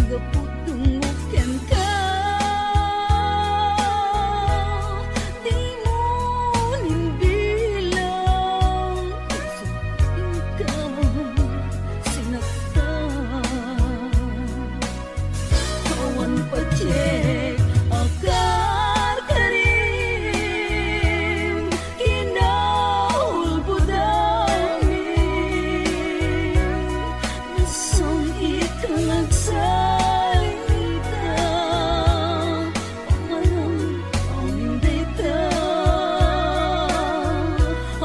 gaputungog ken ka. Di mo nimbilang ikaw sinaktan. Awan patyek akar karim kinaulbudamin. Nasong ikaw nagsalita pamarang aming data.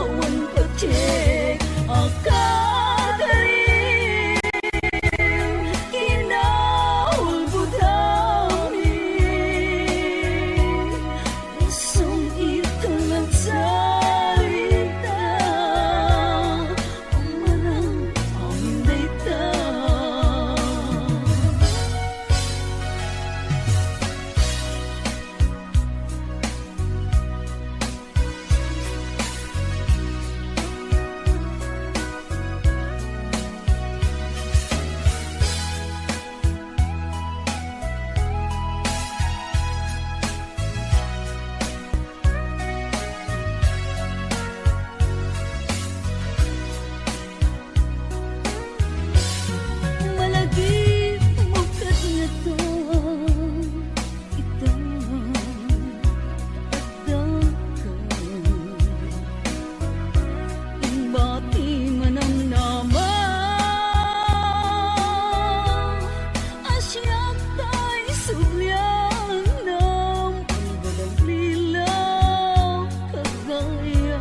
Awan patyek akar karim kinaulbudamin. Nasong ikaw nagsalita pamarang aming data. Malagi mo kat nga to ita adaka imbati manam nama asyak tay sublian nam pagdalang lilaw kagaya.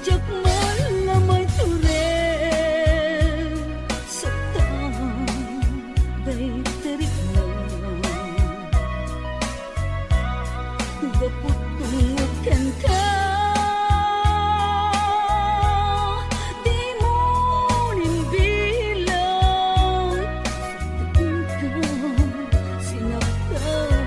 Jak malamay turen sa tambay terik na gaputungog ken ka. Di mo nimbilang ikaw sinaktan.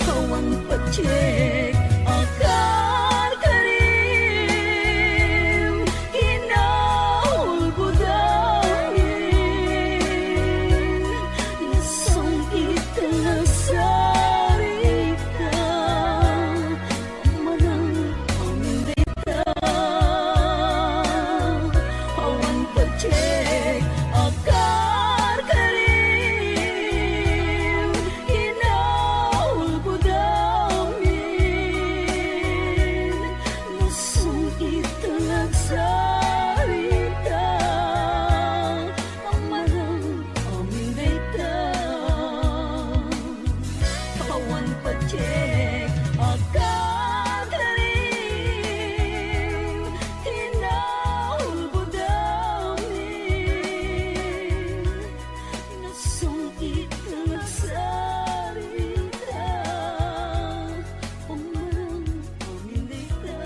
Awan patyek akar karim kinaulbudamin. Nasong ikaw nagsalita pamarang aming data. Awan patyek akar karim kinaulbudamin. Nasong ikaw nagsalita pamarang aming data. Awan patyek akar karim kinaulbudamin. Nasong ikaw nagsalita pamarang aming data.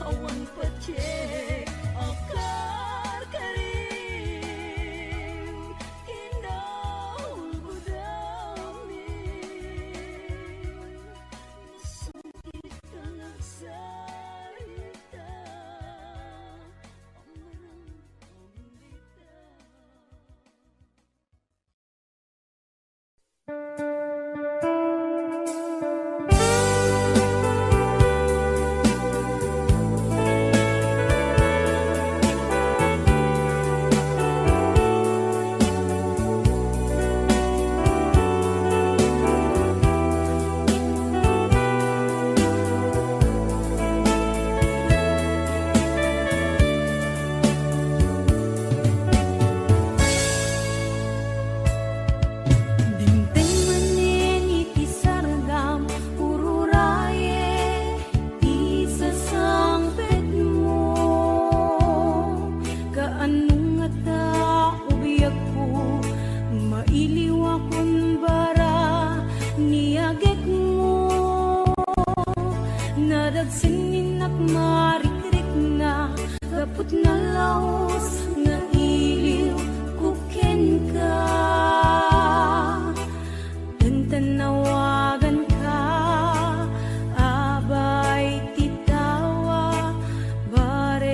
Awan patyek akar karim kinaulbudamin. Nasong ikaw nagsalita pamarang aming data. Sinin at marikrik na kaput na laos na iliw kuken ka. Dan tanawagan ka abay titawa bare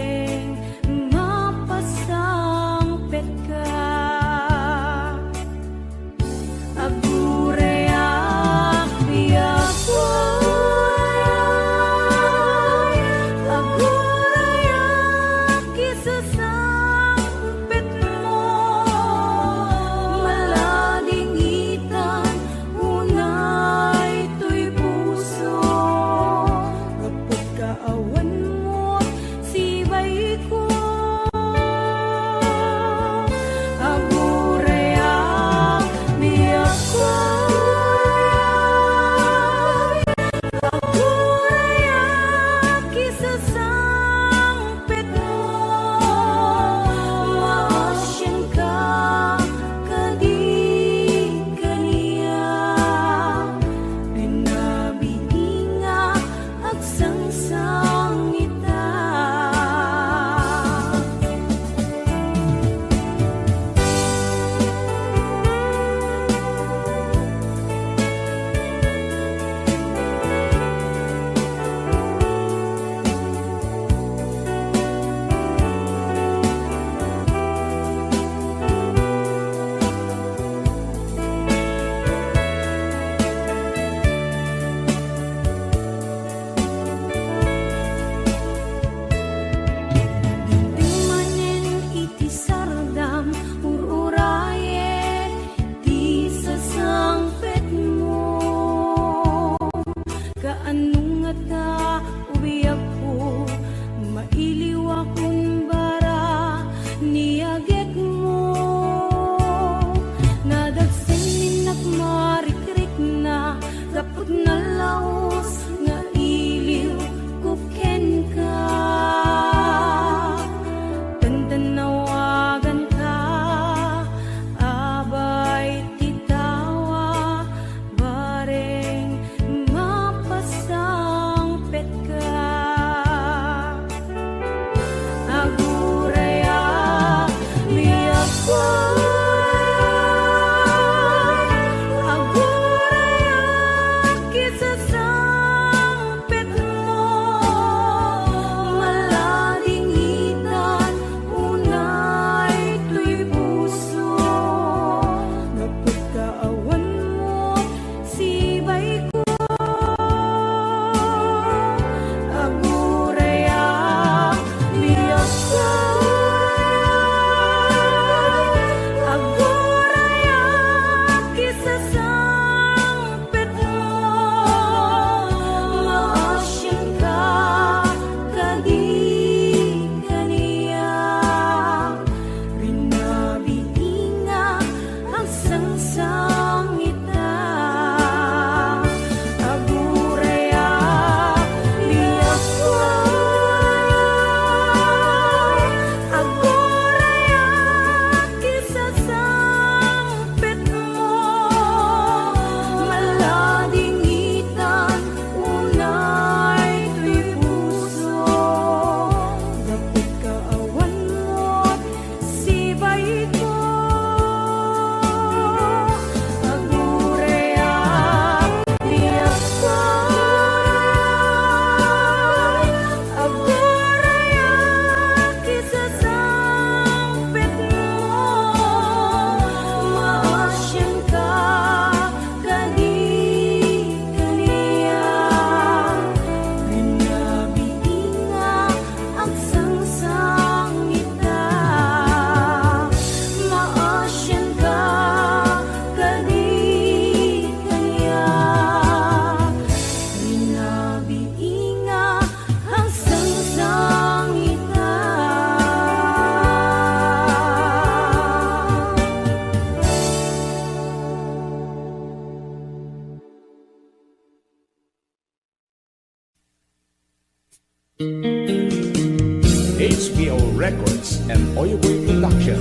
HBO Records and Oyoboy Production.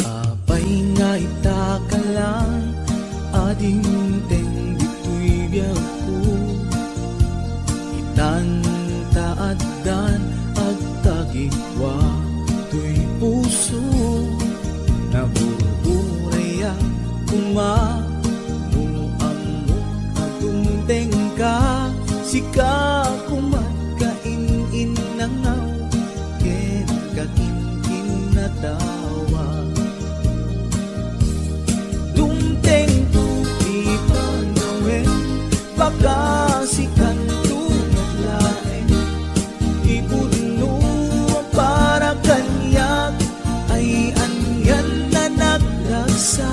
Apay nga itaka lang, ading teng dito'y biyaku. Itan-taadan at tagigwa to'y puso. Nabuburaya kumamuamok atong tengka. Sika kumatkain-in nangaw, ken kakin-kin na tawa. Dumteng tuti panawin, baka sikan tunaglain. Ibuno ang para kanyak, ay anyan na nagragsa.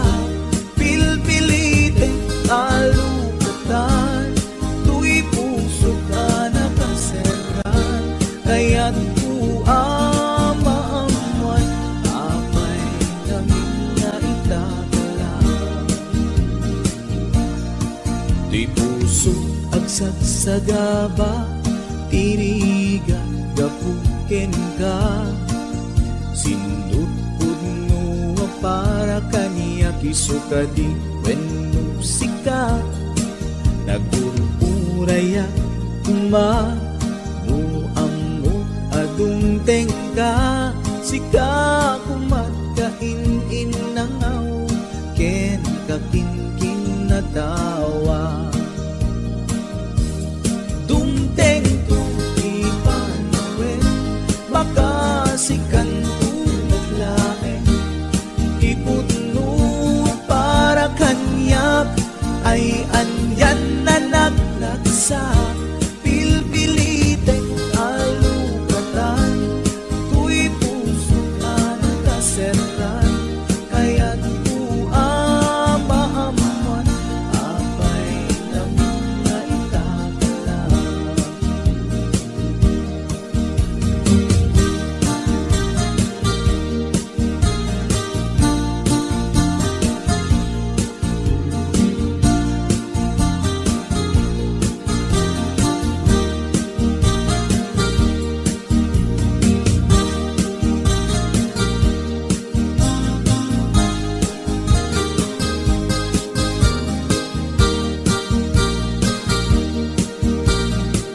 Pilpilite alukatan, tu'y puso ka nakaseran. Kaya't kuamaamuan, apay namin na itagalang. Di puso agsagsagaba, tiriga gapuken ka. Sindut pudno para kaniya kisukadi when musika. Nagururaya kuma nuamu adung tengka. Sika kumatkain-in nangaw, ken kakin-kin na tawa. Dumteng tuti panawin, baka sikan tunaglain. Ipudno para kanyak, ay anyan na naglagsa. Pilpilite alukatan, tu'y puso ka nakaseran. Kaya't kuamaamuan, apay namin na itagalang.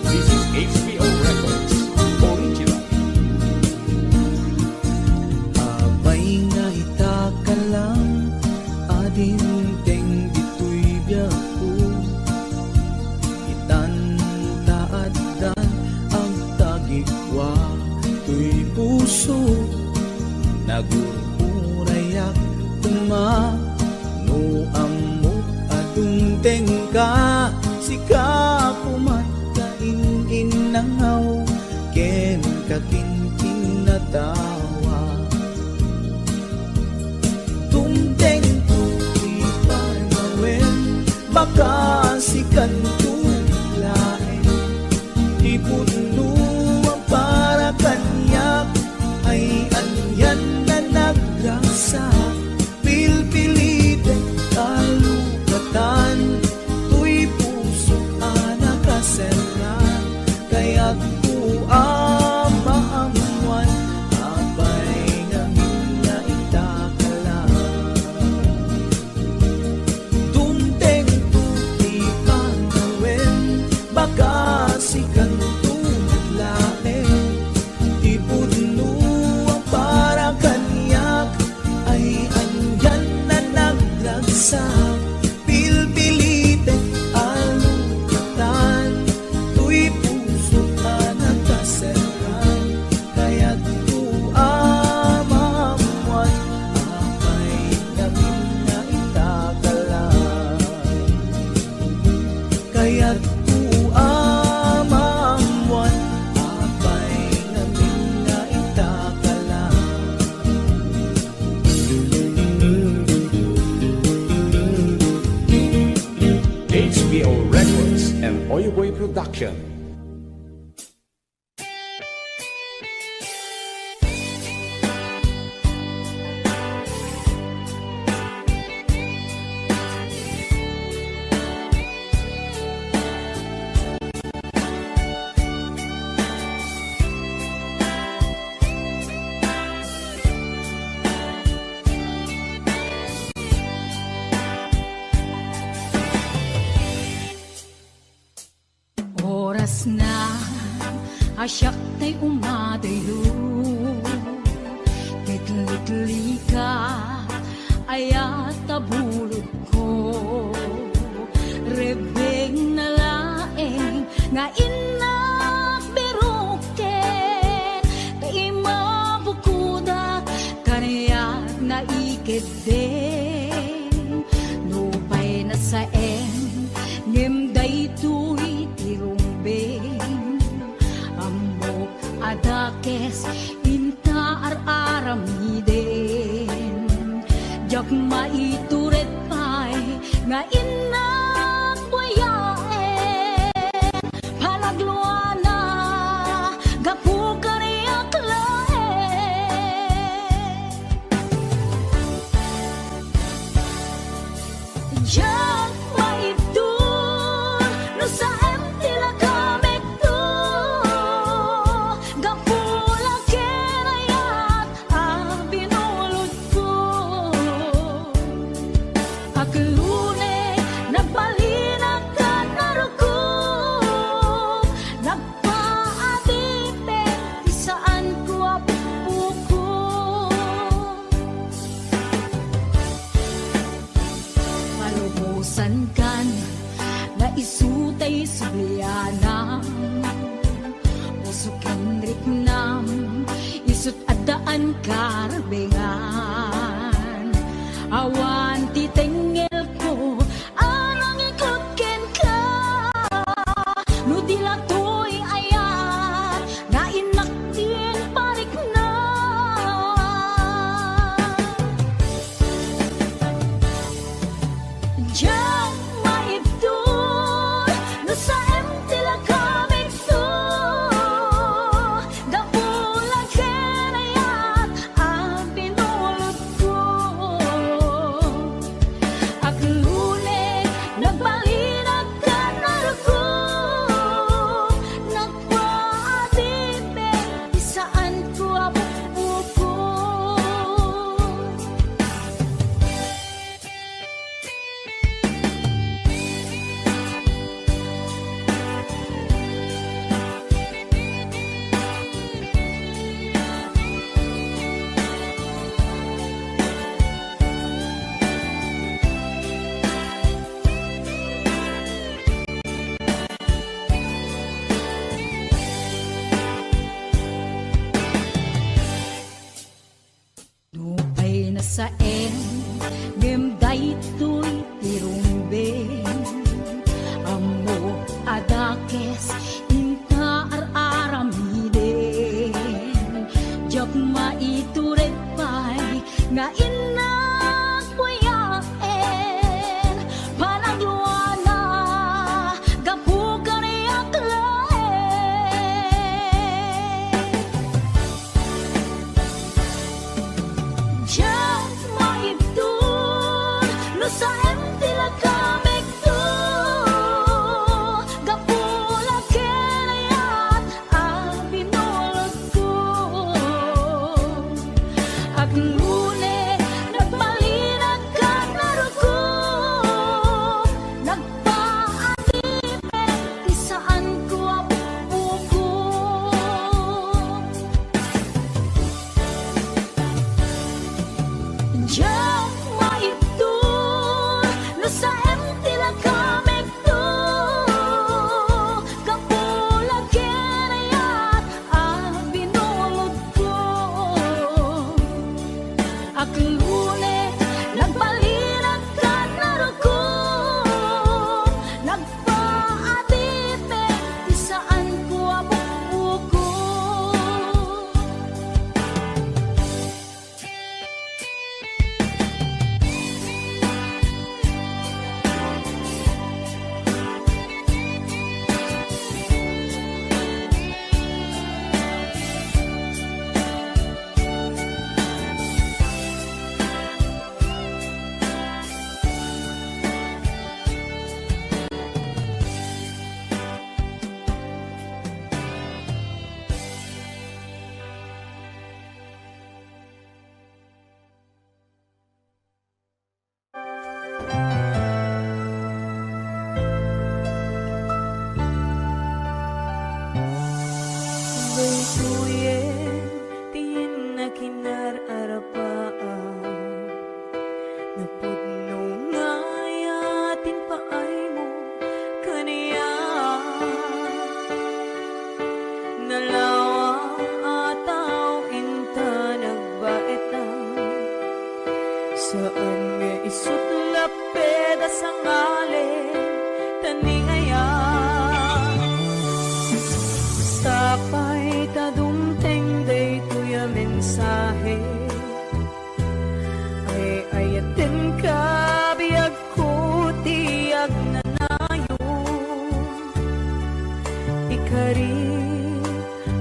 This is HBO Records Original. Apay nga itaka lang, ading teng dito'y biyaku. Itan-taadan ang tagikwa, to'y puso. Nagururayak kumanuamok atong tengka. Sika kumatkain-in nangaw, ken kakin-kin na tawa. Tumteng tuti panawin, baka sikan tunaglain. Ipudno ang para kanyak, ay anyan na nagragsa. Pilpilite alukatan, tu'y puso ka nakaseran. Kaya't kuamaamuan, apay namin na itagalang. Dumteng tuti panawin, baka sikan tunaglain. Ipudno ang para kanyak, ay anyan na naglagsa. Pilpilite alukatan, tu'y puso ka nakaseran. Kaya't kuamaamuan, apay namin na itagalang. Kaya't kuamaamuan, apay namin na itagalang. HBO Records and Oyoboy Production. Asyak tay umadayo Kitli-kitli ka Ayat tabulog ko Rebeng na laeng Nga inak beruken Kay mabukudak Kanayak na ikeden Nupay na saen Ngem daytoy tirumbeng Amok adakes Inta ar-aramiden Jak maituret pay Nga inak buyaen Palagluana Gapu kariyak laen Jak maitur No sa tila kamit to Gapula kinayat Binulod ko Aklune Nagbalinag ka naruko Nagpaadipin Di saan ko apuko Malubusan kan Na isutay subliana Usukin riknam Isut adaan karbengan Awan titengel ko Anong ikutken ka No dilatoy ayan Na inaktin parik na Diyan maibdol No sa tila kamit to Gapula kinayat Binulod ko Aklune Nagbalinag ka naruko Nagpaadipin Di saan ko apupuko Nupay na saen Ngem daytoy tirumbeng Amo adakes Inta ar-aramiden Jak maituret pay Nga inak buyaen Panagluana Gapu kariyak laen Diyan maibdol No sa tila kamit to Gapula kinayat Binulod ko Aklune Nagbalinag ka naruko Nagpaadipin Di saan ko apupuko Diyan maibdol Napudno nga'y atin paay mo kaniya. Nalawa ataw inta nagbaetang saan nga isutlap peda sa ngalin taningaya. Sapay tadumteng day tuya mensahe ay ayatin ka biyag ko tiyag nanayon. Ikari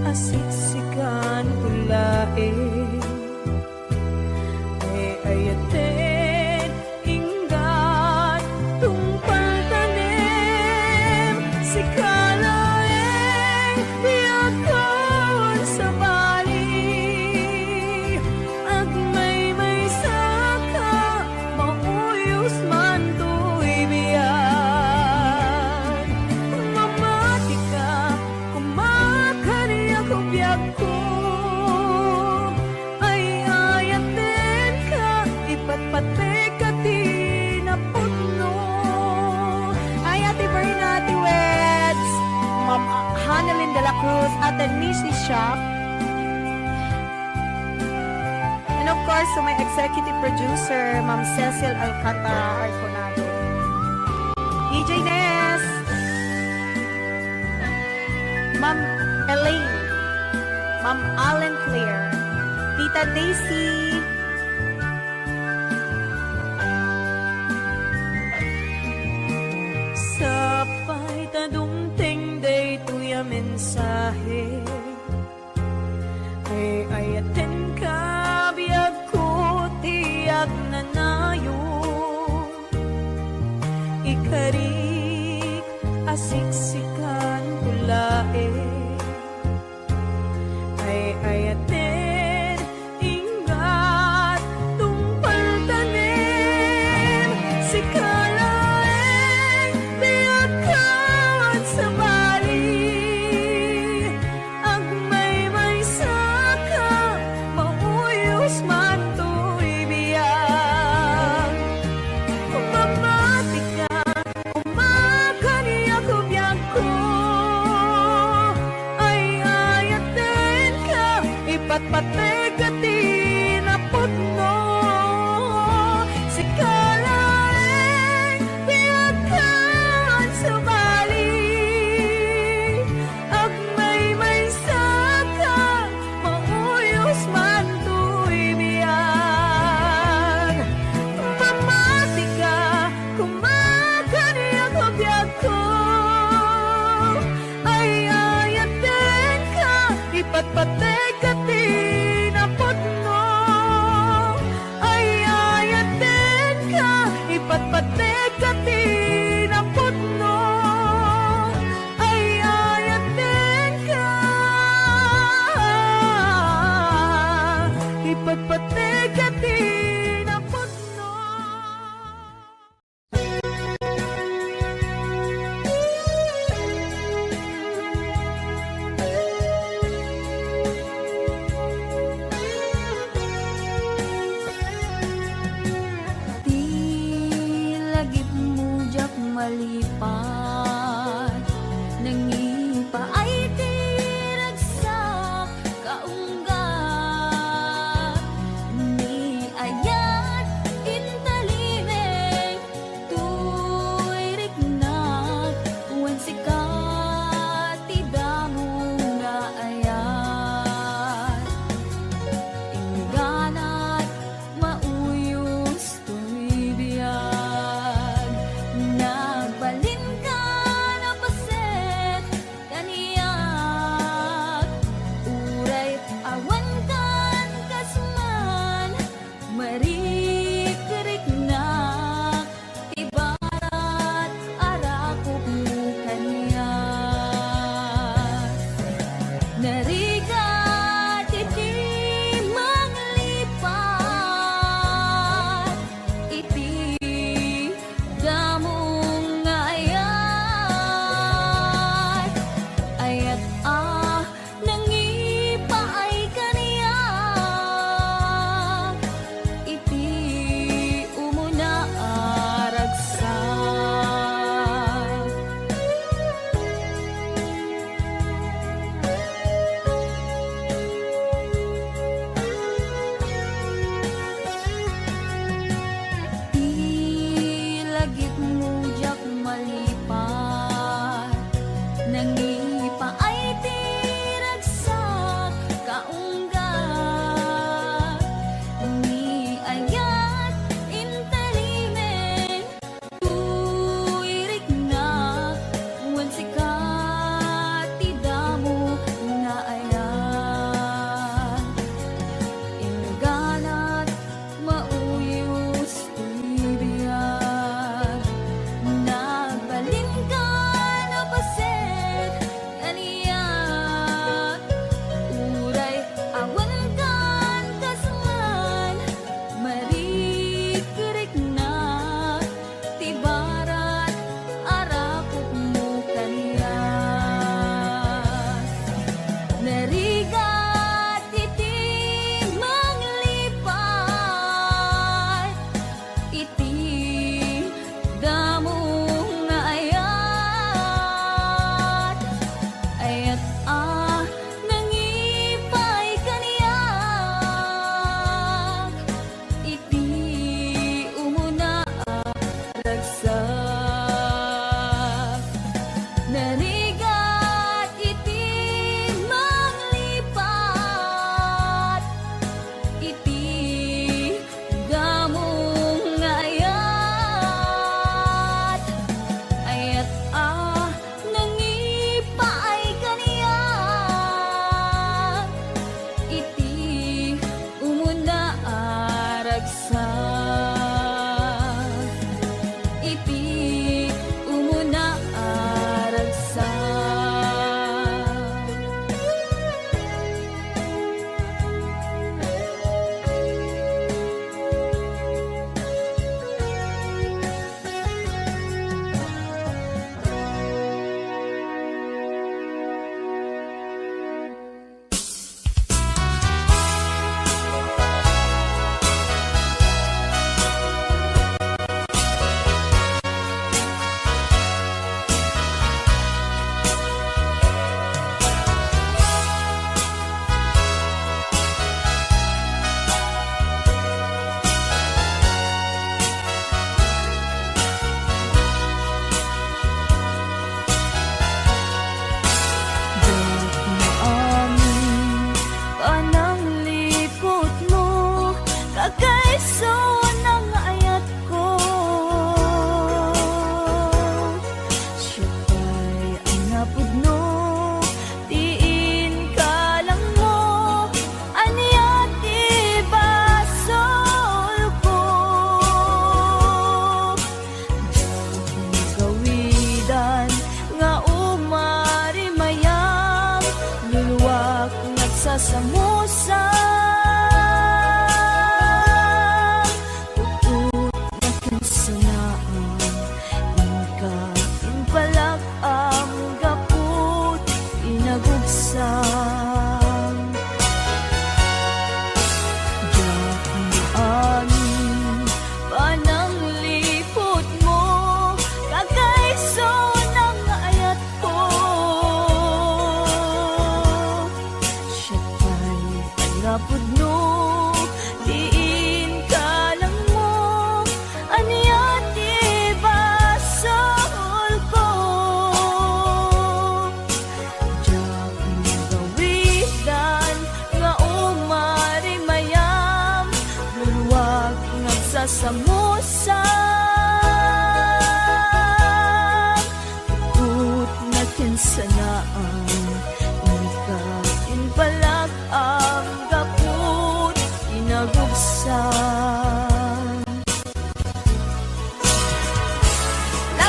asiksikan tulae ay ayatin inggat tungpal tanim si kalaeng biyakon sa bali. Agmay saka mauyos man to'y biyan. Mamati ka kumakariya ko biyag ko ay ayatin ka ipatpate ka tinaputno. Ay, Ate Berna, Ate Weds, Ma'am Hanalyn de la Cruz, Ate Nisi Shop, and of course, to my executive producer, Ma'am Cecil Alcantara Arconado, DJ Ness, Ma'am Elaine, Ma'am Allen Claire, Tita Daisy, Sapay tadumteng day tuya mensahe ay ayatin ka biyag ko tiyag nanayon. Ikarik asiksikan tulae ay ayatin ingat tungpal tanim si kalaeng biyagkan sa bali. Agmay saka mauyos man to'y biyag. Mamati ka kumakaniya ko biyag ko ay ayatin ka ipatpate ka tinaputno si kalaeng biyagkan sa bali. Agmay saka mauyos man to'y biyag. Mamati ka kumakaniya ko biyag ko ay ayatin ka ipatpate ka tinaputno. Ay ayatin ka ipatpate ka tinaputno. Ay ayatin ka ipatpate ka tinaputno. Di lagip mo jak malipat nangipa ay tiragsak kaunggat ni ayat intalimeng tuy riknat wen sikat tidamo nga ayat ingganat mauyos tuy biyag nagbalin iti damo nga ayat ayat nangipay kaniyak iti umuna ragsak narigat iti manglipat iti damong nga ayat ayat nangipaay kaniyak iti umuna aragsak iti umuna aragsak pananglipot mo kakaiso ng ayat ko siya pa'y ang napudno tiin ka lang mo anyat ibasol ko Diyang gawidan nga umari mayam luluwak nagsasamusa utut na kinsanaan inka inpalak ang gaput inagugsang Diyak maamin pananglipot mo kakaiso ng ayat ko siya pa'y ang napudno diin ka lang mo anyat ibasol ko Diyak gawidan nga umari mayam luluwag nagsasamusa ut na kinsanaan ika inbalak ang gaput inagubsan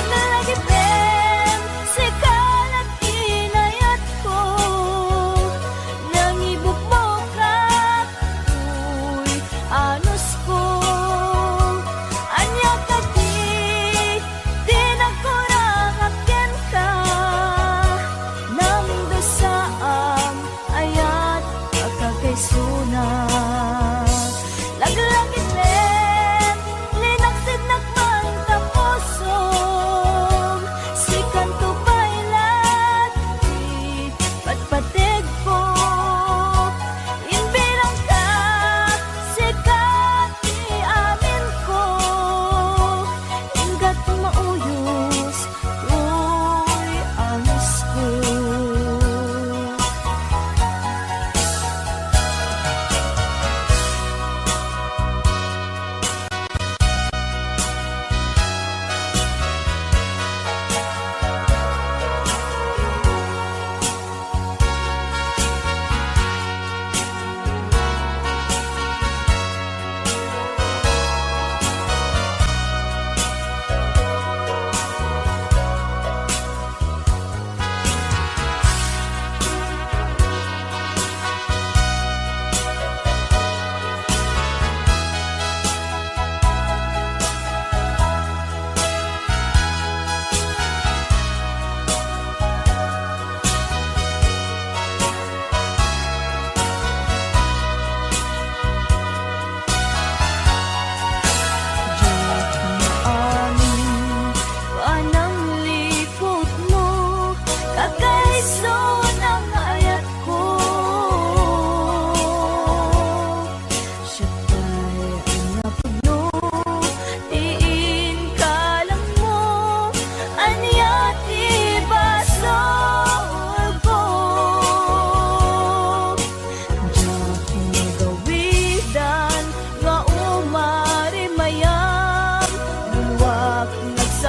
lagi pem sekalat inayat ko nangibuk mo uy anos ko anya kati di nagkurang aken ka nang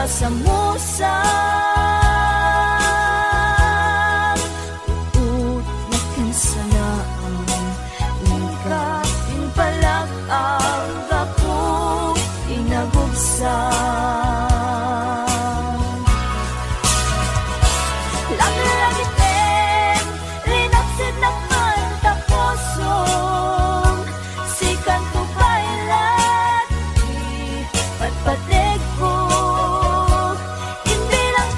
masamusang ut na kinsanaan ika pinpalak ang gakong inagubsang Lang-lagitin linapsid naman tapusong sikan to pailat di patpatig ko hindi lang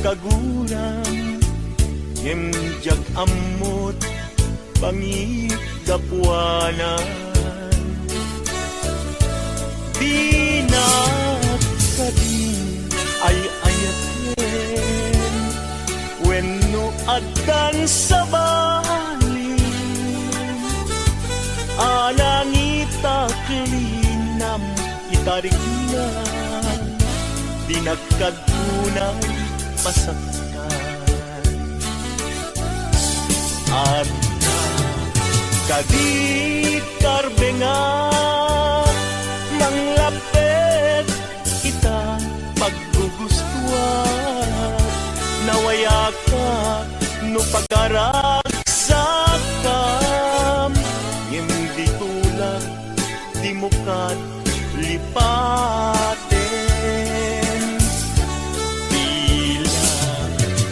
kaguram ngem jag amot pangit gapuanan Dinat kadin ay ayaten wenno addan sa balin anangita kelinam itarignan dinagkadunay pasakkan at kadit karbenga manglapet kita paggugustuhan nawaya ka no pagkaragsakam hindi tulad di mo kat lipaten bila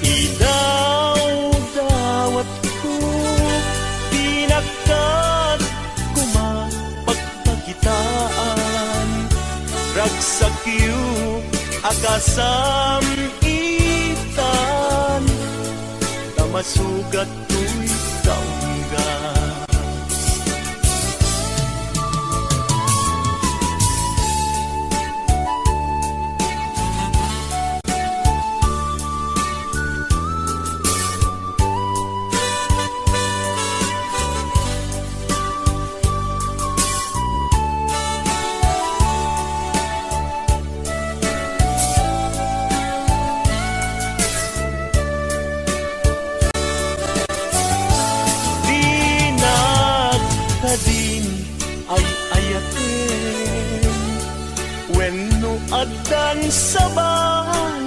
idaw-dawat ko pinagkat kumapagpakitaan ragsakyo akasam itan tamasugat ko'y kaungga din ay ayaten wenno addan sa balin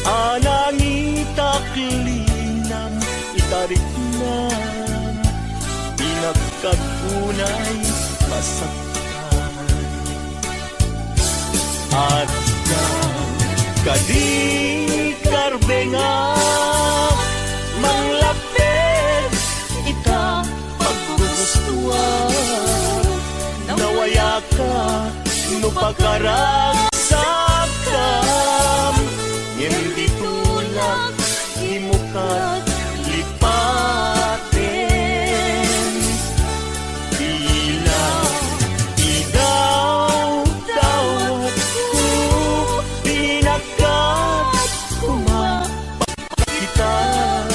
anangita kelinam itariknan pinagkagunay masaktan addan kadi karbenga manglapet ita paggugustuhan nawaya ka no pagkaragsakam hindi tulad imukat lipaten bila idaw-dawat ko pinagkat kumapakitan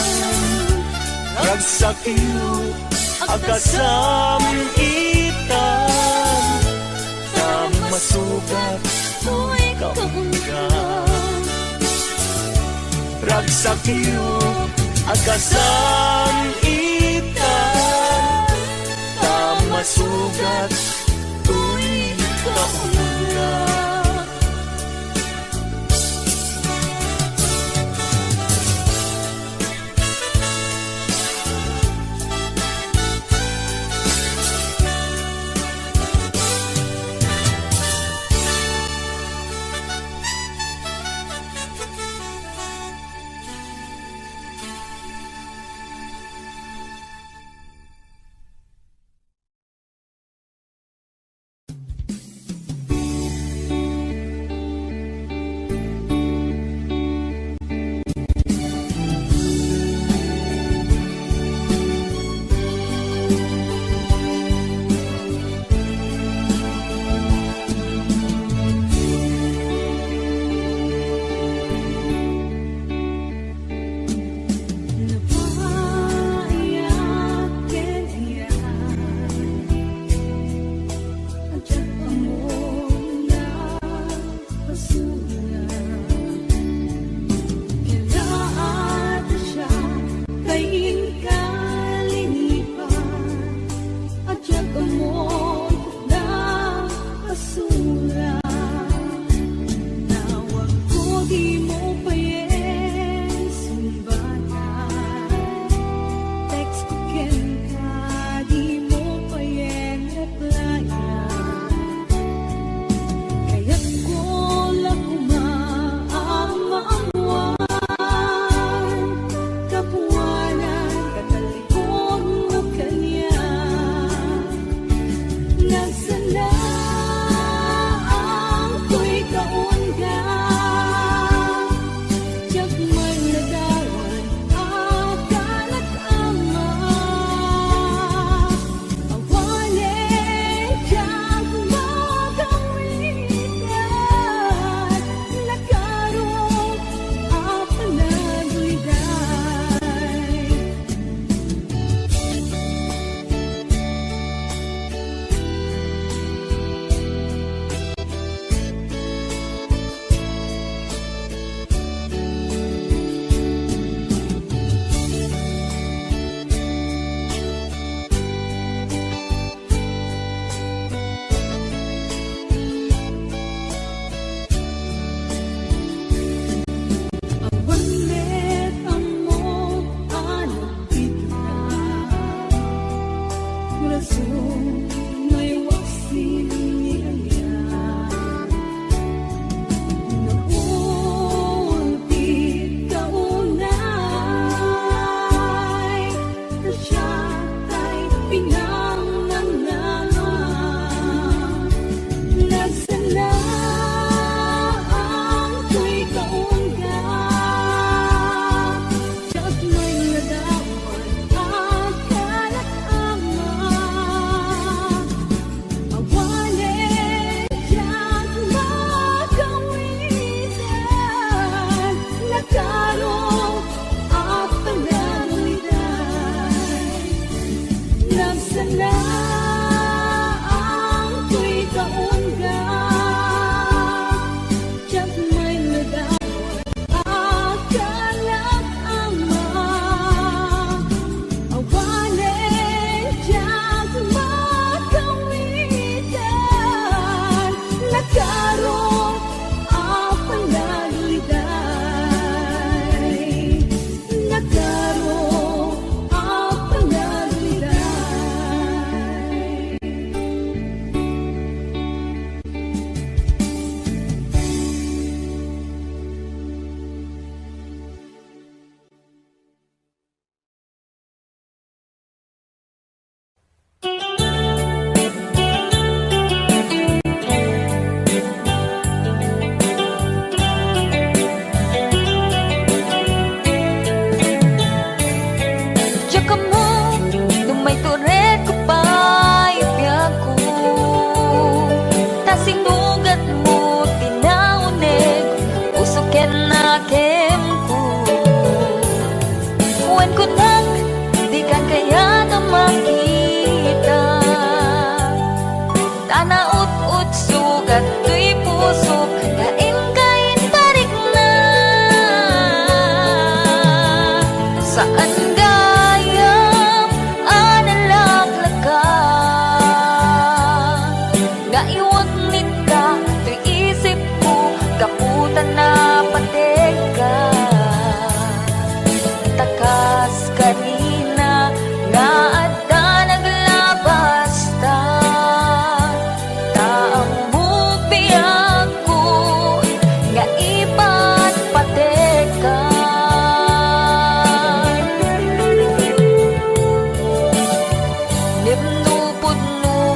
ragsakyo akasam itan tamasugat ko'y kaungga ragsakyo akasam itan tamasugat ko'y kaungga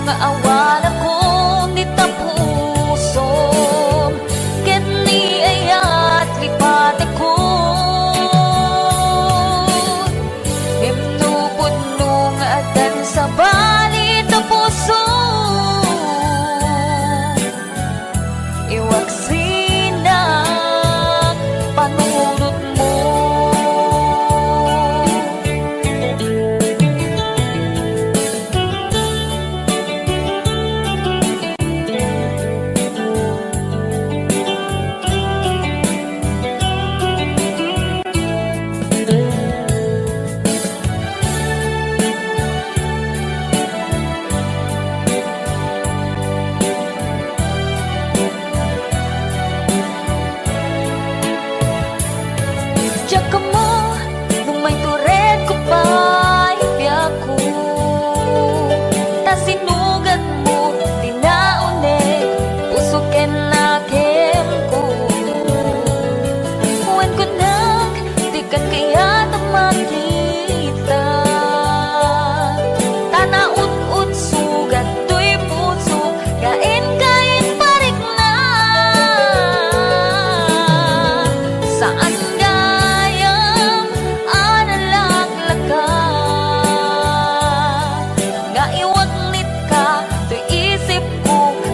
nga awan ako di tapuso ket ni ayat lipat ako himnupod nga adan sa bali tapuso iwaksi na panunot mo. Tsaka mo, nung may tured ko pa'y biyak ko ta sinugat mo, tinaunig puso ken nakem ko huwag ko nang di ka kaya makita tanaud-ud sugat to'y puso kain parik na saan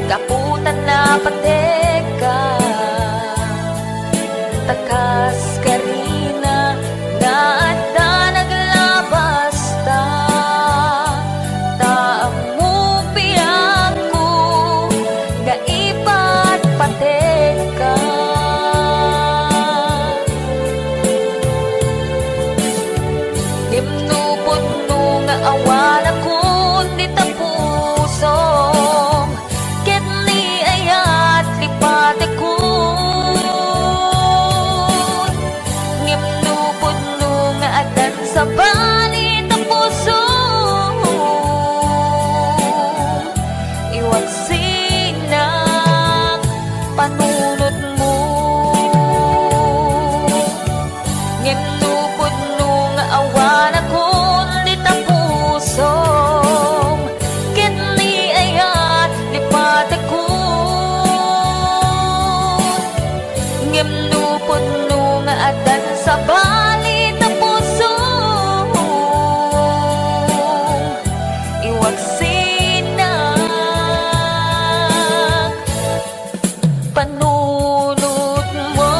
kaputan na pateka takas karina na ada naglabas ta taamu piyak ko nga ipat pateka himnupod nga awan ako di tapuso pati ko ngimnupod nga adan sa bali tapuso iwaksi na panunot mo ngimnupod nga awan ako di tapuso ket ni ayat lipati ko ngimnupod nga adan sa bali tapuso iwaksi na panunot mo.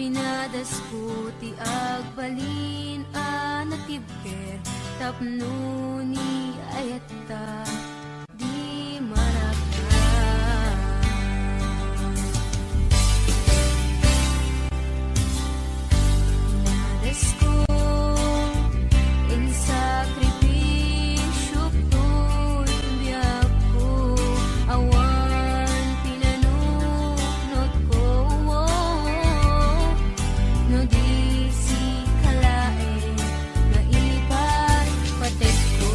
Pinadas ko ti agbalin natibker tapno ni ayata di maraka pinadas ko in sakripisyo to'y biyak ko awan pinanunod ko no di si kalae na ilipat patek ko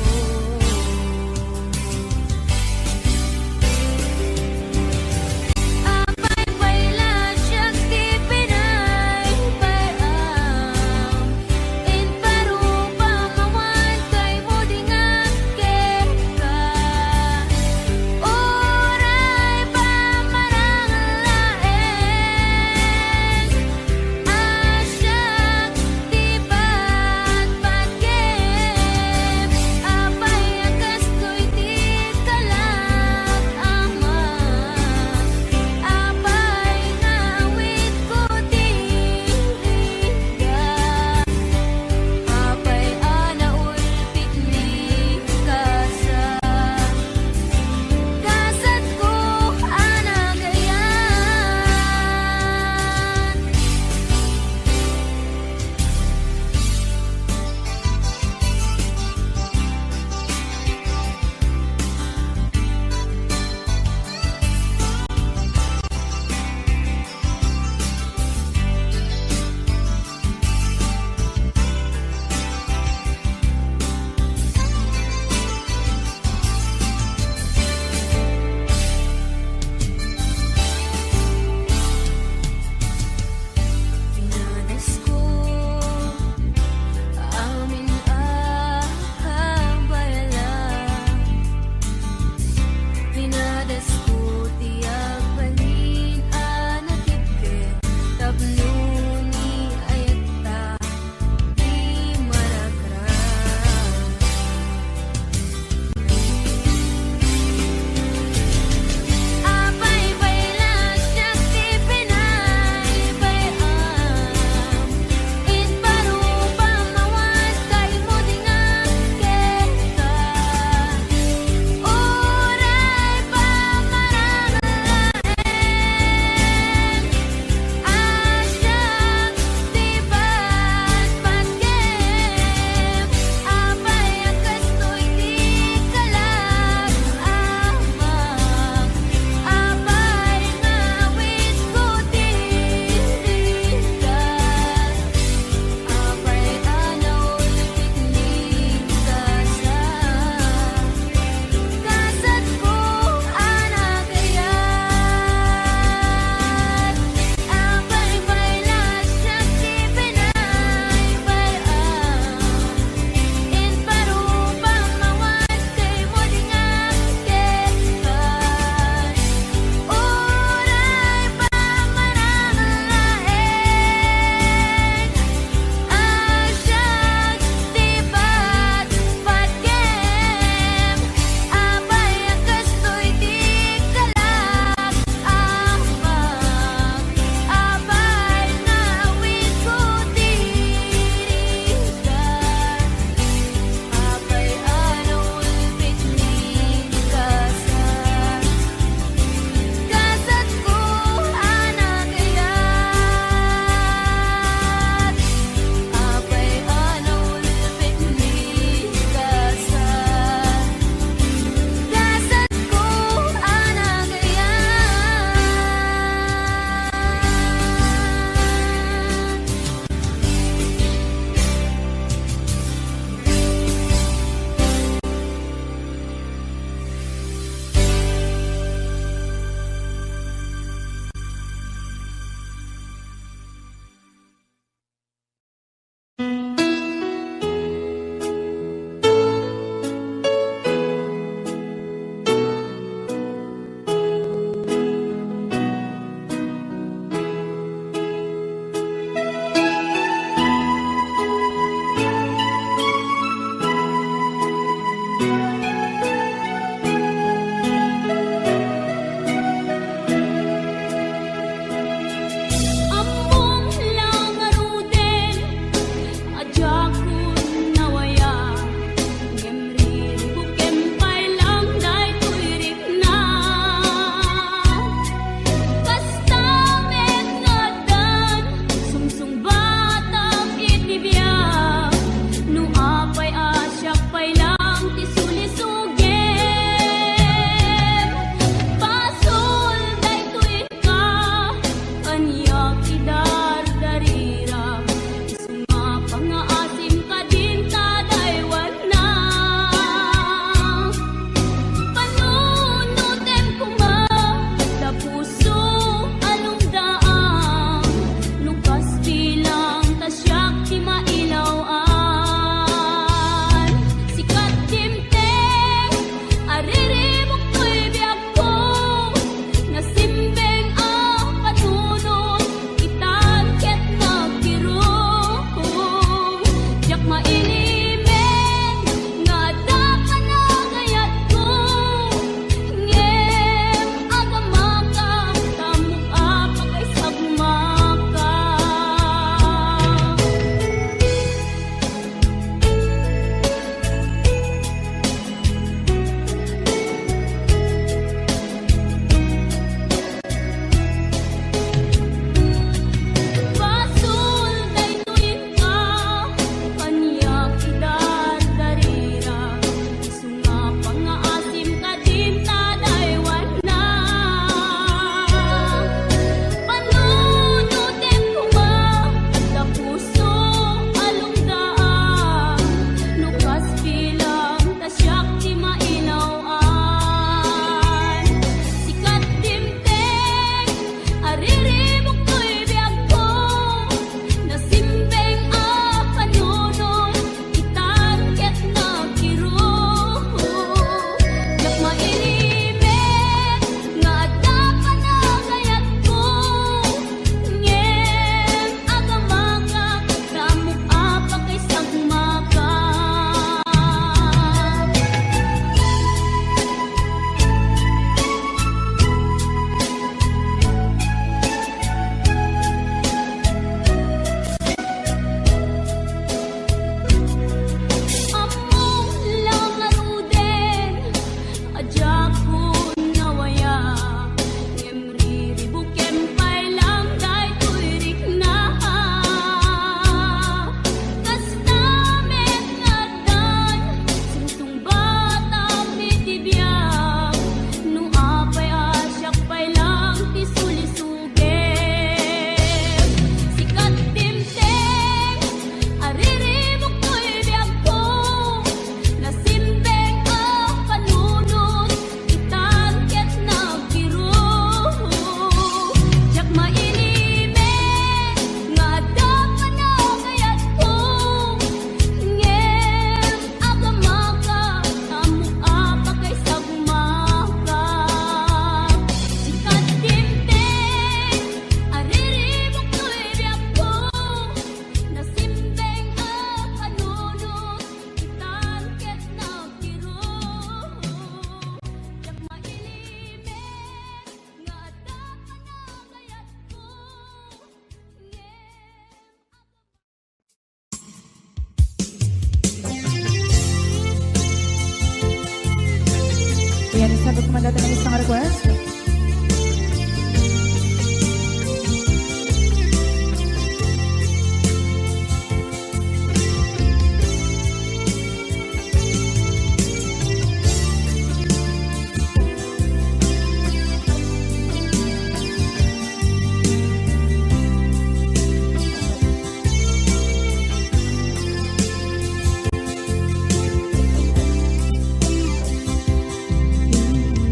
Yan, sagot ko man dati ng isang request.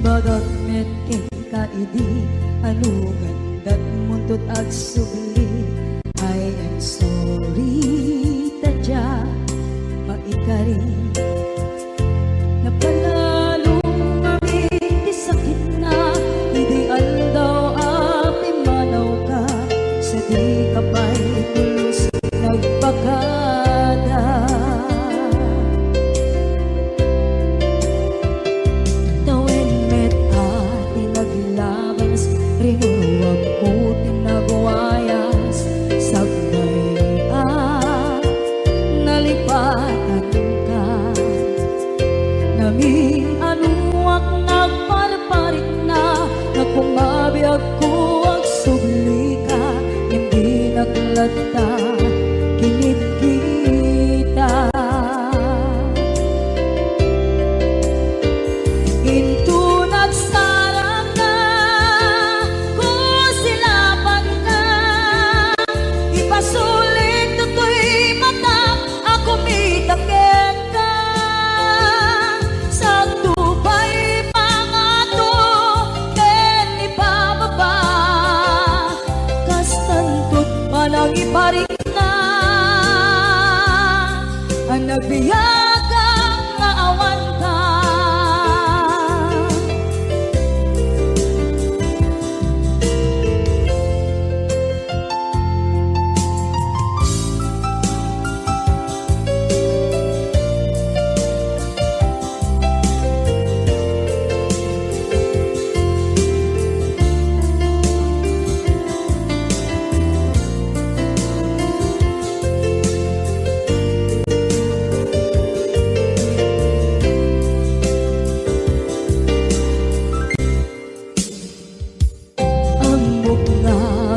Bagat metken ka idi anugan dat muntot ag subli I am sorry tadya maikari napalalo kami di sakit na idi aldaw api manaw ka sa di kapay tulos nagpagada. Rinuwag ko tinagwayas sagnay nalipatan ka naming anuak nagparparit na nagkumabiyag ko ang subli ka hindi naglata kinit kita into nagsarang na pasulit to'y mata ako mitaken ka sa tubay pangato ken ipababa kastantot palang iparik na ang nagbiyagang naawan ka.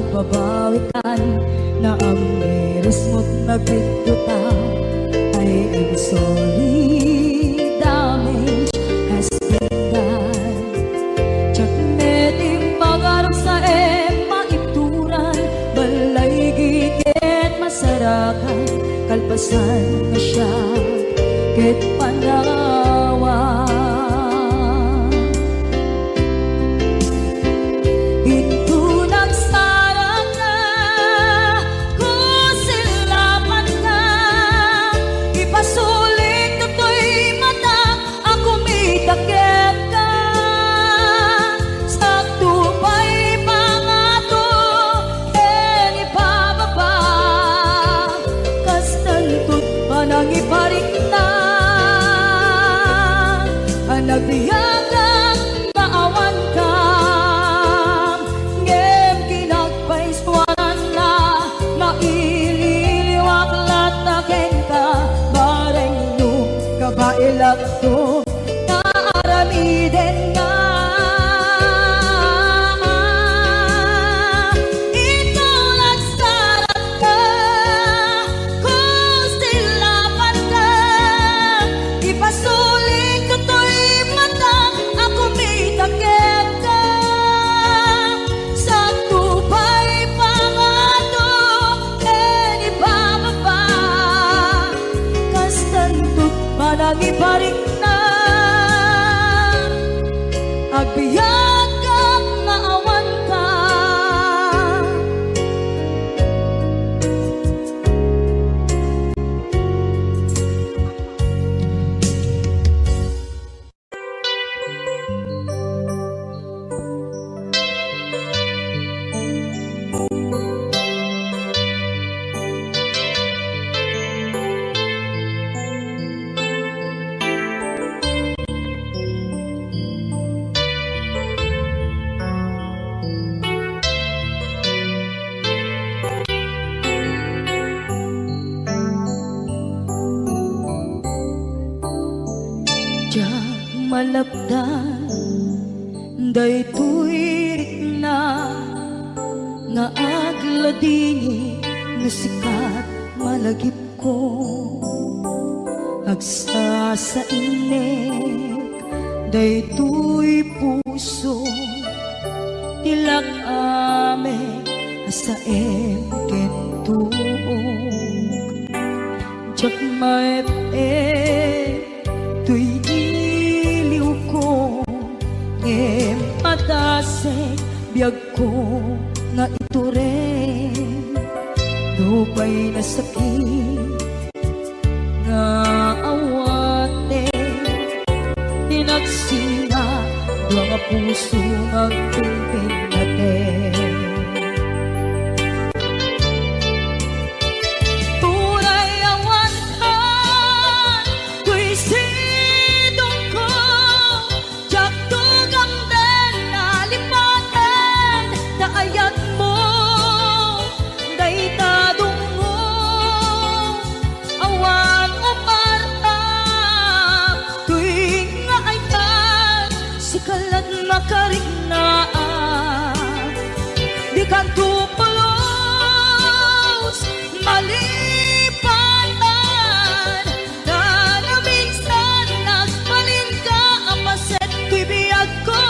Babawikan na ang miris mo't nagpigduta I am sorry damage has been done Tsak meting pagarap sa maipturan balay gigit masarakan kalpasan na siya ket panawa nang iparik na ang nagbiyagang maawan ka ngem kinagpaiswanan na maililiwak lataken ka bareng no kabailak to naaramiden nga nagiparik na agbiyagang maawan ka. malapdan daytoy ritna nga agladini nga sikat malagip ko agsa sa inek daytoy puso tilak ame asaem kentuog jak maep tuy iliw ko ngem patasek biyag ko nga ito rin lupay na sakit nga awate tinagsinga mga puso magpipin natin tunay awantan tuy sidong ko jak tugang den nalipatan daayat mo daytadong mo awan o parta tuwing nga ayat sikalat makarignaat di ka tupulos malipatan na minsan nagpalin ka apaset tuy biyag ko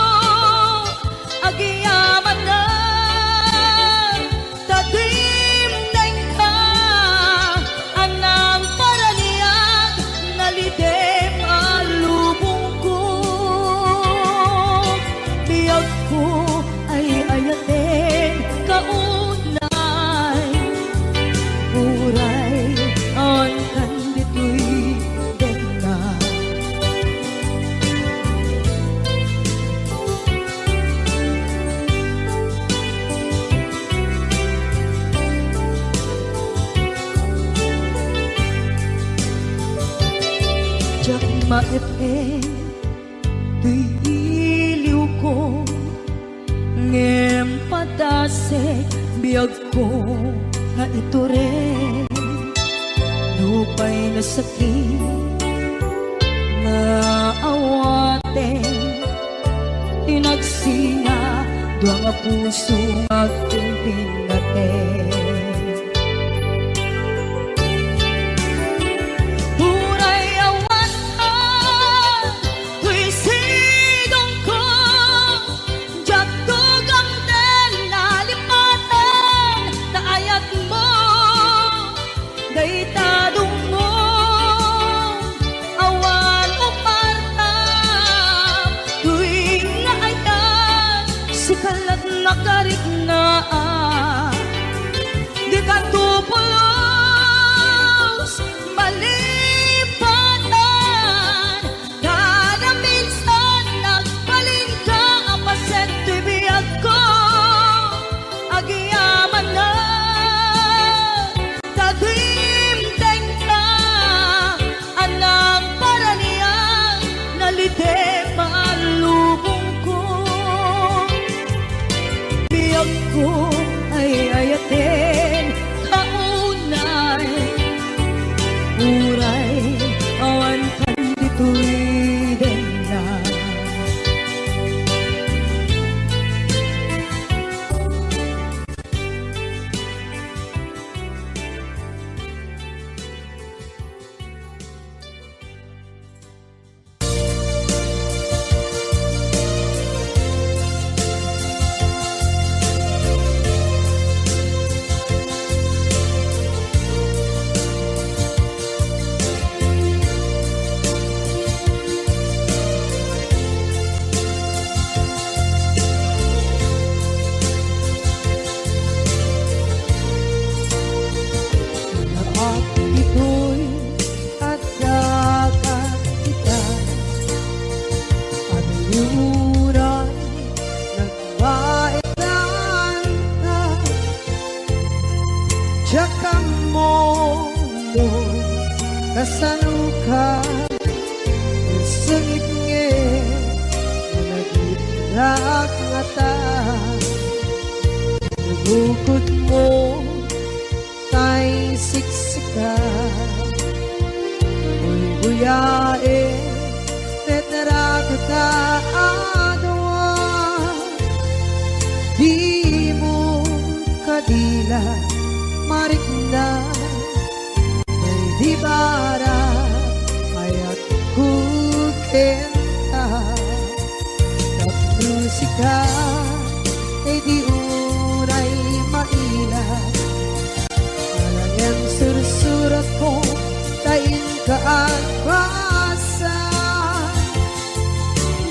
agiyaman na tadimdeng ka anang paraniyag nalidem alubong ko biyag ko ay ayaten kaunay uray on kanditoy denga jak maepe tuy iliw ko ngem padasek biyag ko nga ito rin lupay na sakit nga awate tinagsinga dua nga puso magpimpin natin Huray awantan tuy sidong ko jak tugang den nalipatan daayat mo daytadong mo awan o parta tuwing nga ayat sikalat nakarignaat di ka tupulos malipatan kada minsan nagpalin ka apaset tuy biyag ko agiyaman na tadimdeng ka anang paraniyang nalidem alubong ko biyag ko ay ayaten kaunay uray awan kanditoy denna Lahat ito'y agdagat kita Ang yuray nagwaitan ka Tiyakang mo kasanuka Sangit nge Nagigdak ngata Nagukod mo tay siksika Uy buyae Tetra ka adwa musika ay di unay mailat. Alang sursurat ko tain ka at basa.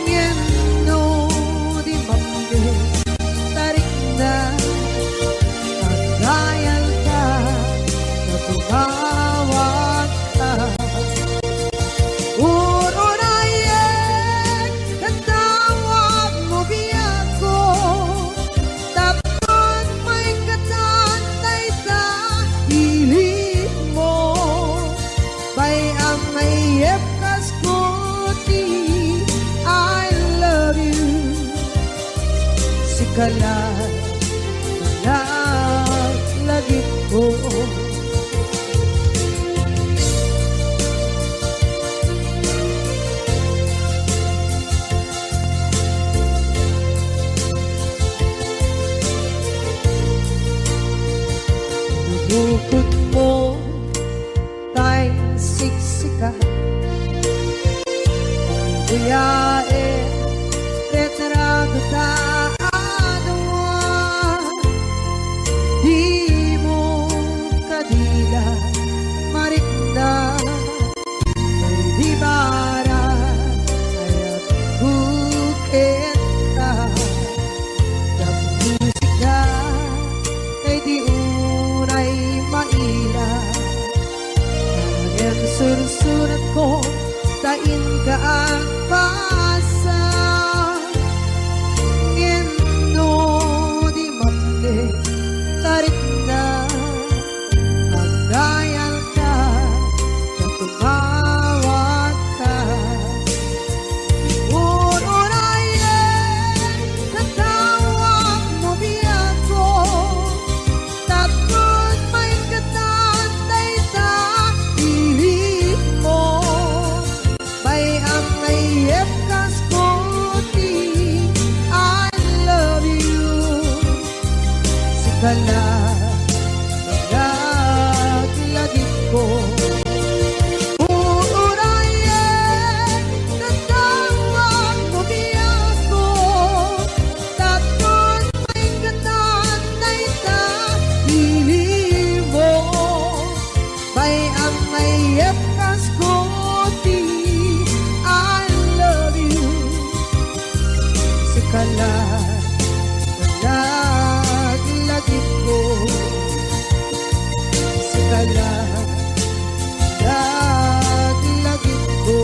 Ngeno di mamde tarik na at dayal ka na tumawag ka. Uro na yan, katawag mo biyak ko. Tapos may katantay sa hilig mo. Bay ang may epkas ko di I love you. Sikalat, lagit ko. Bukod mo tay siksika Buyae retrato ta adwa. Di mo kadila marikna di bara ayat bukit ka. Ang musika ay di unay mailat. Ang sursurat ko tain ka ang basa. Ngeno di mamde tarik na ang dayal ka na tumawag ka. Uro na yan, katawag mo biyak ko. Tapos may katantay sa hilig mo. Bay ang may epkas ko di I love you. Sikalat, lagit ko. Uurayan, tatawag mo biyak ko. Tapos may katantay sa hilig mo. Bay ang may epkas ko di I love you. Sikalat, lagit ko. Sikalat, lagit ko.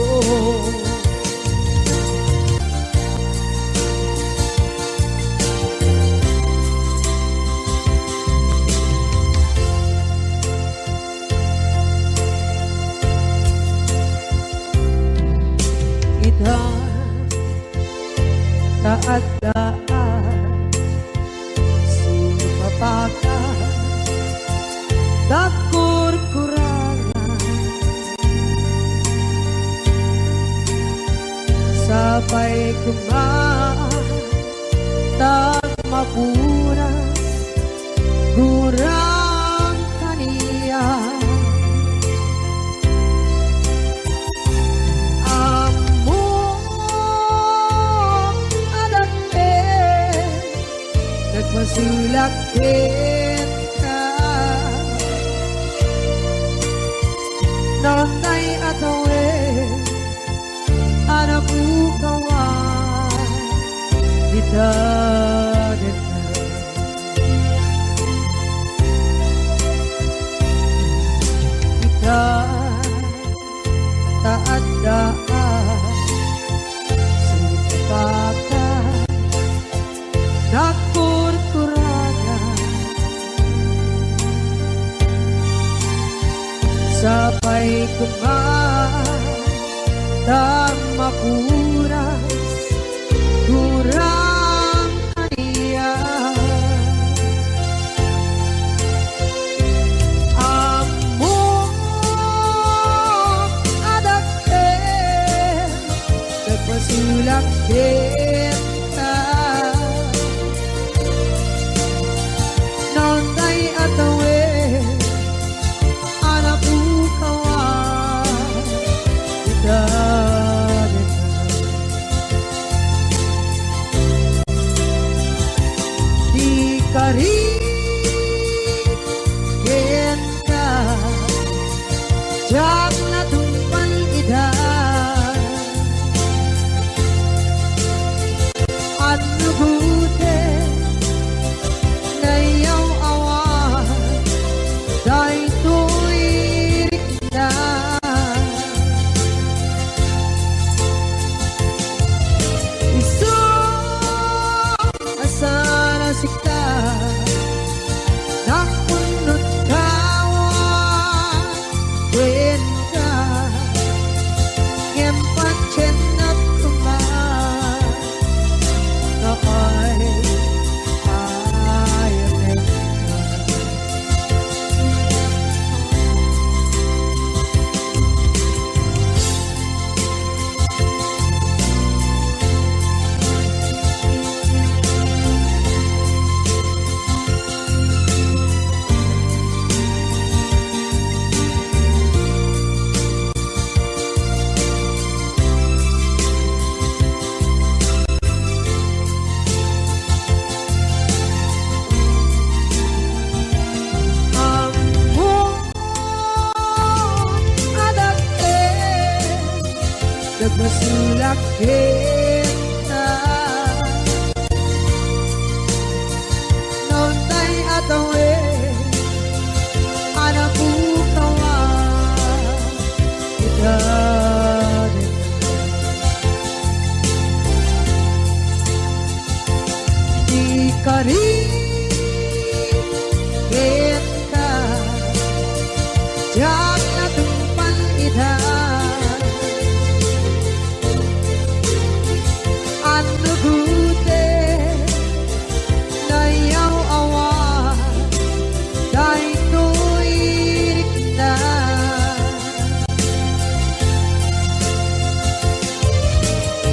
Kita taat daan sumapaka dakur kurangan sabay kumaan tak mapunas gurang kaniya. Masulak ka Nonday atawe Anak ukawan Kita Kita taat daan Sumpakan dakur kurangan sabay kumaan tak mapuras gurang kaniya. Amo adake nagpasulak kita Nonday atawe anak ukawan kita rin ka jak na tumpan idan ano buti na iyong awa dahil tuwirik na iso asana sikta nakunot kawan wen ka ngempat cenat kuman na ay ayaw nagmasulak kita noon tay atawe anak bukawa kita di kari kita jak na tumpan idan ano buti na iyong awa dahil tuwirik na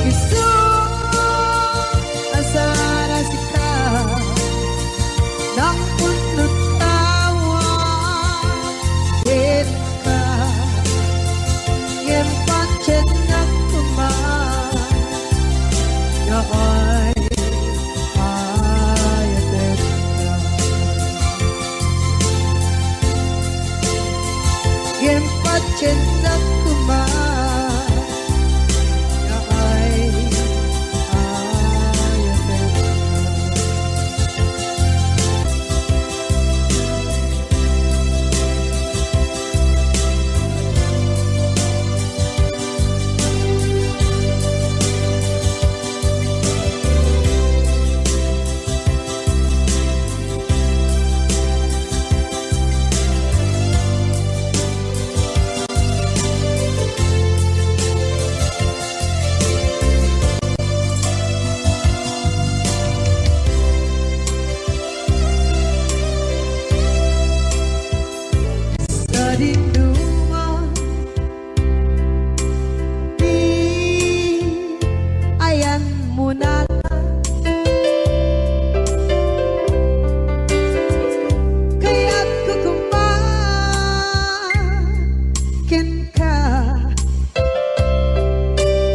gusto asara sika ng punot tawa din ka ngem pancen ng kuman na ay ayatet ka ngem pancen ng kuman na ay ayatet ka sa dinduman di ayan mo na kaya't kukumakin ka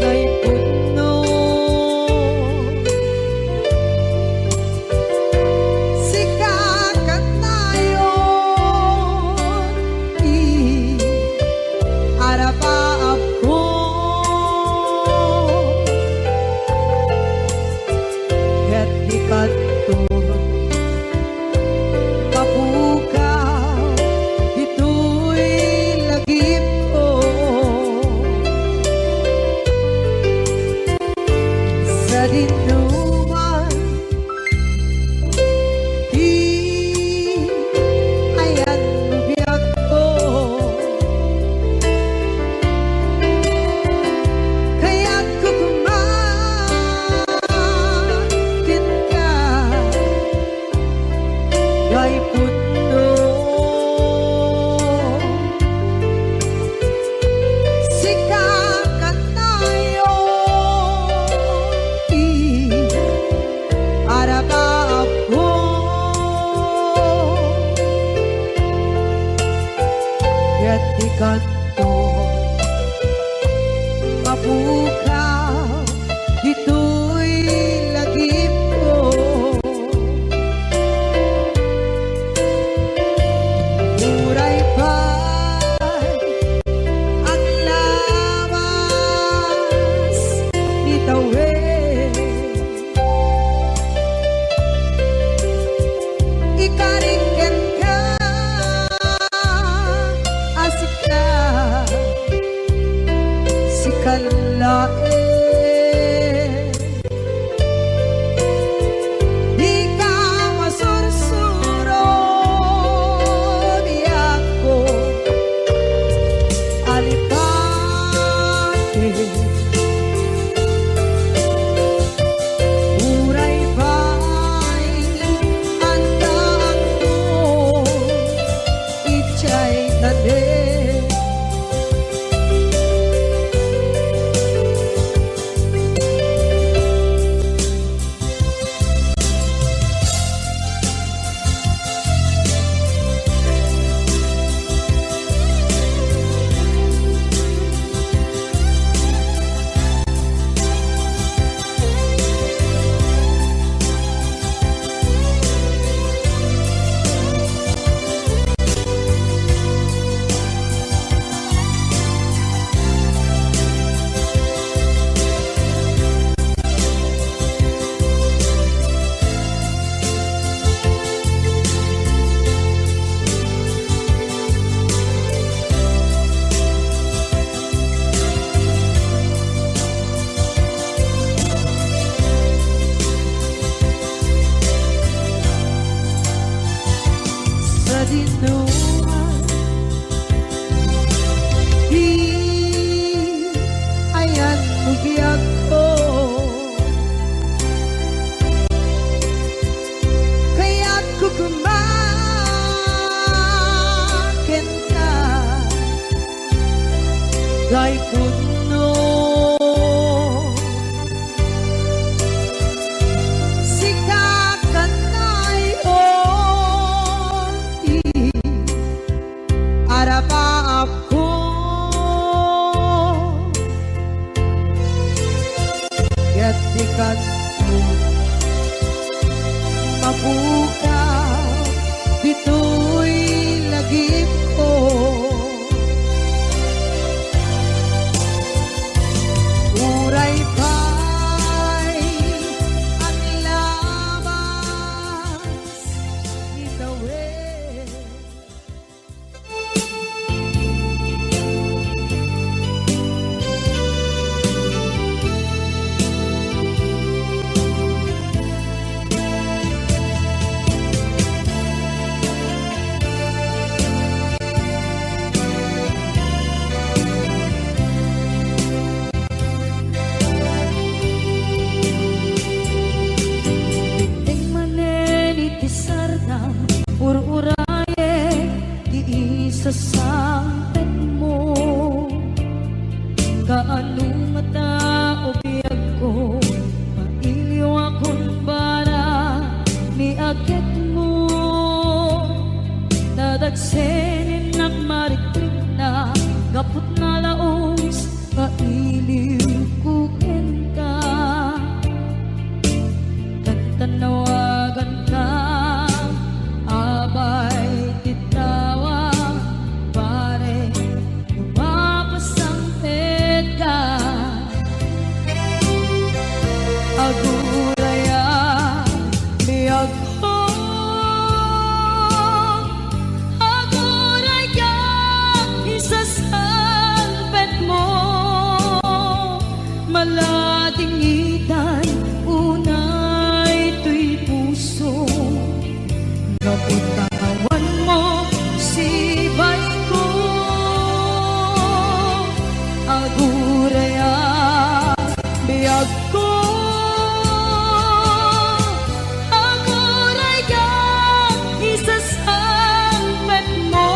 kay puno sikakat tayo arapa ako ket di kadto mapukaw dito'y lagip ko sa dinuman di ayan biyak ko kaya't kukumakin ka kay puno sikakat tayo kay puno. Sikakan ay onti Arapa ako Gatikat mo Mabukaw Dito'y lagip ko Uray pa'y ang labas Itawid Ururaye di isa sampet mo Kaano mata o biyag ko Mailiw akong bara ni agit mo Dadagsenin ng mariklik na Gapot na laos Mailiw kukin ka Tantanawagan ka Abay titawa pare lumapasang pedga Aguraya biyag ko Aguraya isasalpet mo Malating itan unay tuy puso Kapot katawan mo, sibay ko Aguraya, biyag ko Aguraya, isasampet mo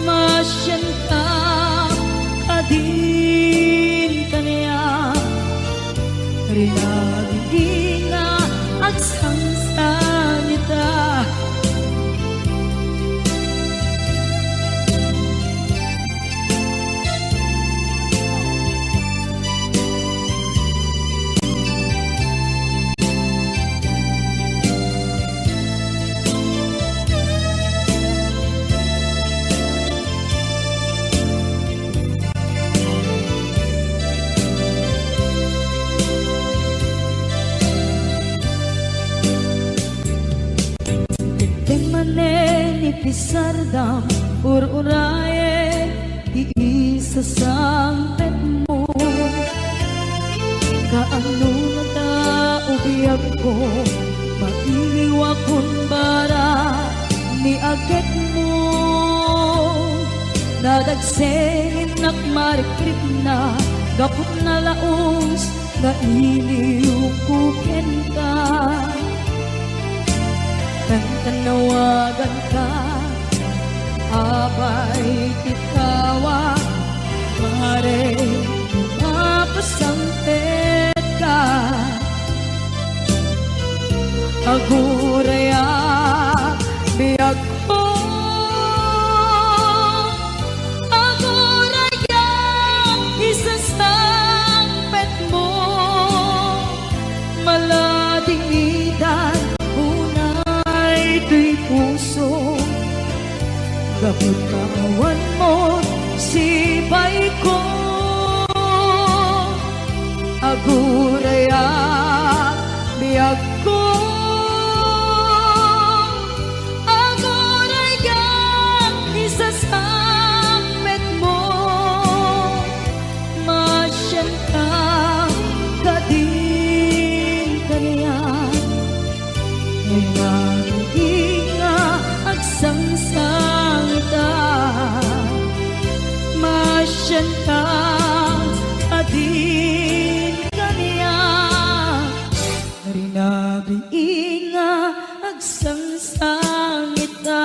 Masyan ka, kadin ka niya Rinagin nga at sangsanita Pisardam ururaye di isa sampet mo Kaano mata ubiyag ko Mailiw akong bara ni agit mo Dadagsenin nak marikrip na Gapot na laos na iliw kukin ka Tanawagan ka Abay titawa Pare Mapasampet ka Aguraya Biyag ko Aguraya Isasampet mo Malating itan Ito'y puso Gapot kawan mo Sibay ko Aguraya Biyag ko Aguraya Isasampet mo Masyan ka Kadin ka niya Inga agsangsangita Masyan ka adin kaniya Rinabi inga agsangsangita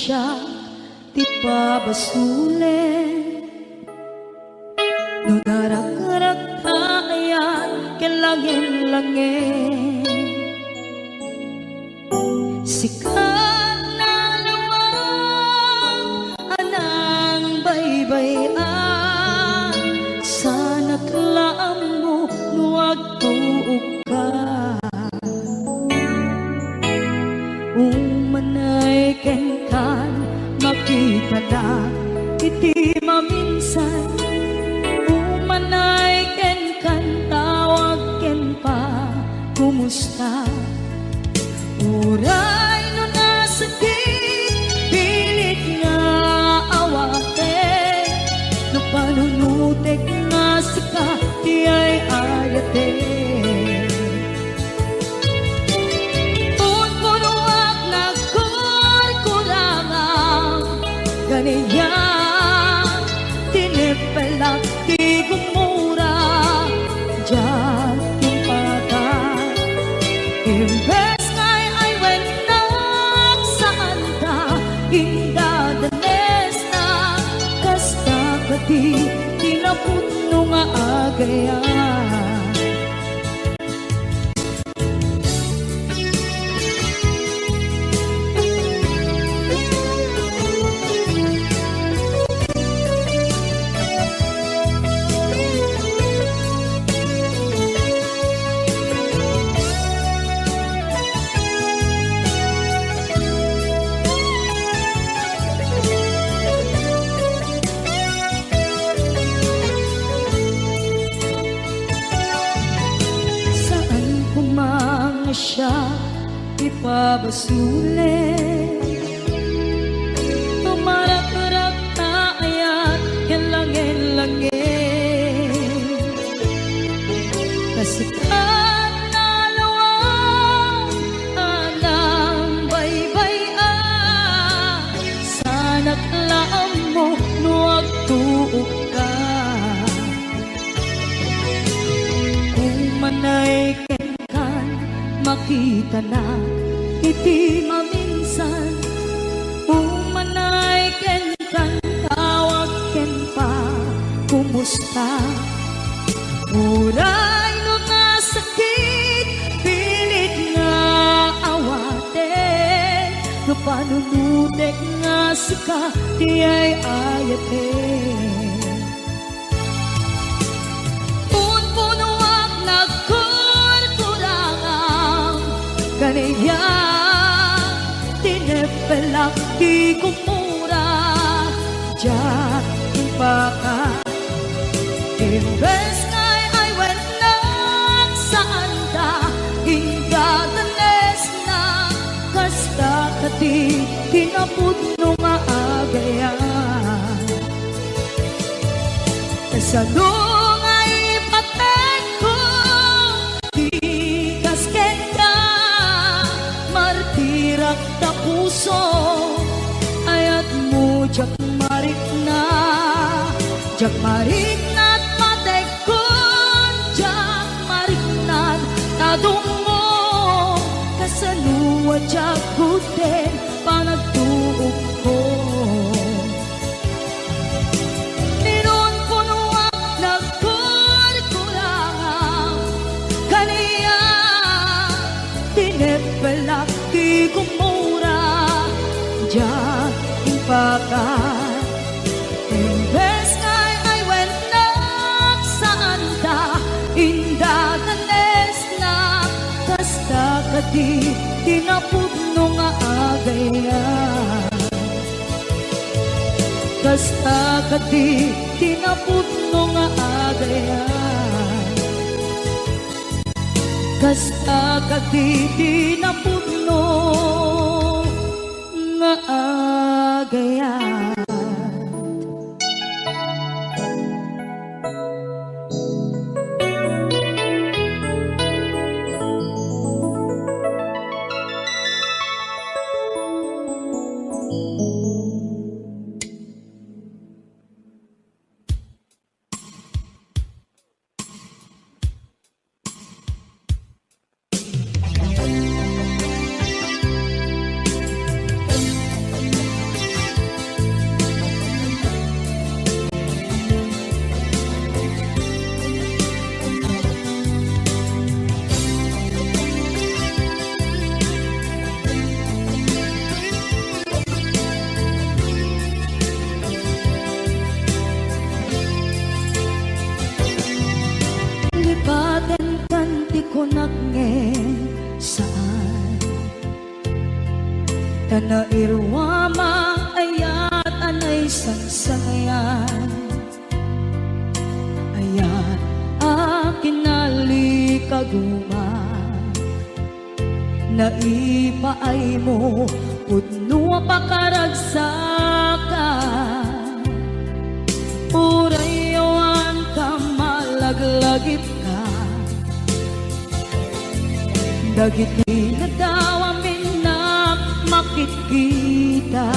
siya ti pabasulen. No darak-darak ayan kelangin-langin, sikat na lawang anang baybayan, sana tlaam mo nuwag tuog ka. Umanay ken kan makita na iti maminsan, umanay ken kan tawag ken pa kumusta. Uray no nasakit pilit nga awate, no panunutek nga sika di ay ayate. Punpunuak na kurkurangang ganiya, tinipelak di gumura dyan yung pata. Imbes ngay ay wenak saan ka indadanes na, kasta kati tinapuno nga agayan. Siya ipabasulen, tumarak-rak na ayan yan langin-langin, kasikat na lawang anang baybayan, sana't laam mo nuwag tuog ka. Umanay makita na iti maminsan, umanay ken kan tawag ken pa kumusta. Uray no nga sakit pilit nga awate, no panunutek nga sika di ay ayate. Punpunuak na kaniya, tinepelak di kumura dyan yung baka. Imbes ngay ay wenak saan ka indadanes na, kasta kati tinapudno nga agayan. Kasadong ay patek ko di kasken ka, martirak ta puso ayat mo jak marik na at matek ko, jak marik na tadong mo, kasaluwa jak kuten panagtuog ko. Ninon punuak nagkurkurangang kaniya, tinepelak di kumura dyan yung baka. Imbes ngay ay wenak saan ka indadanes na, kasta kati tinapudno nga agayan. Kasta kati tinapudno nga agayan. Kasta kati tinapudno nga agayan. ko nagngeng saan Tanairwa ayat anay sansangayan Ayat akin nalikaguman Naipaay mo Pudno pakaragsakan Urayawan ka malaglagip ka Dagiti na daw amin na makikita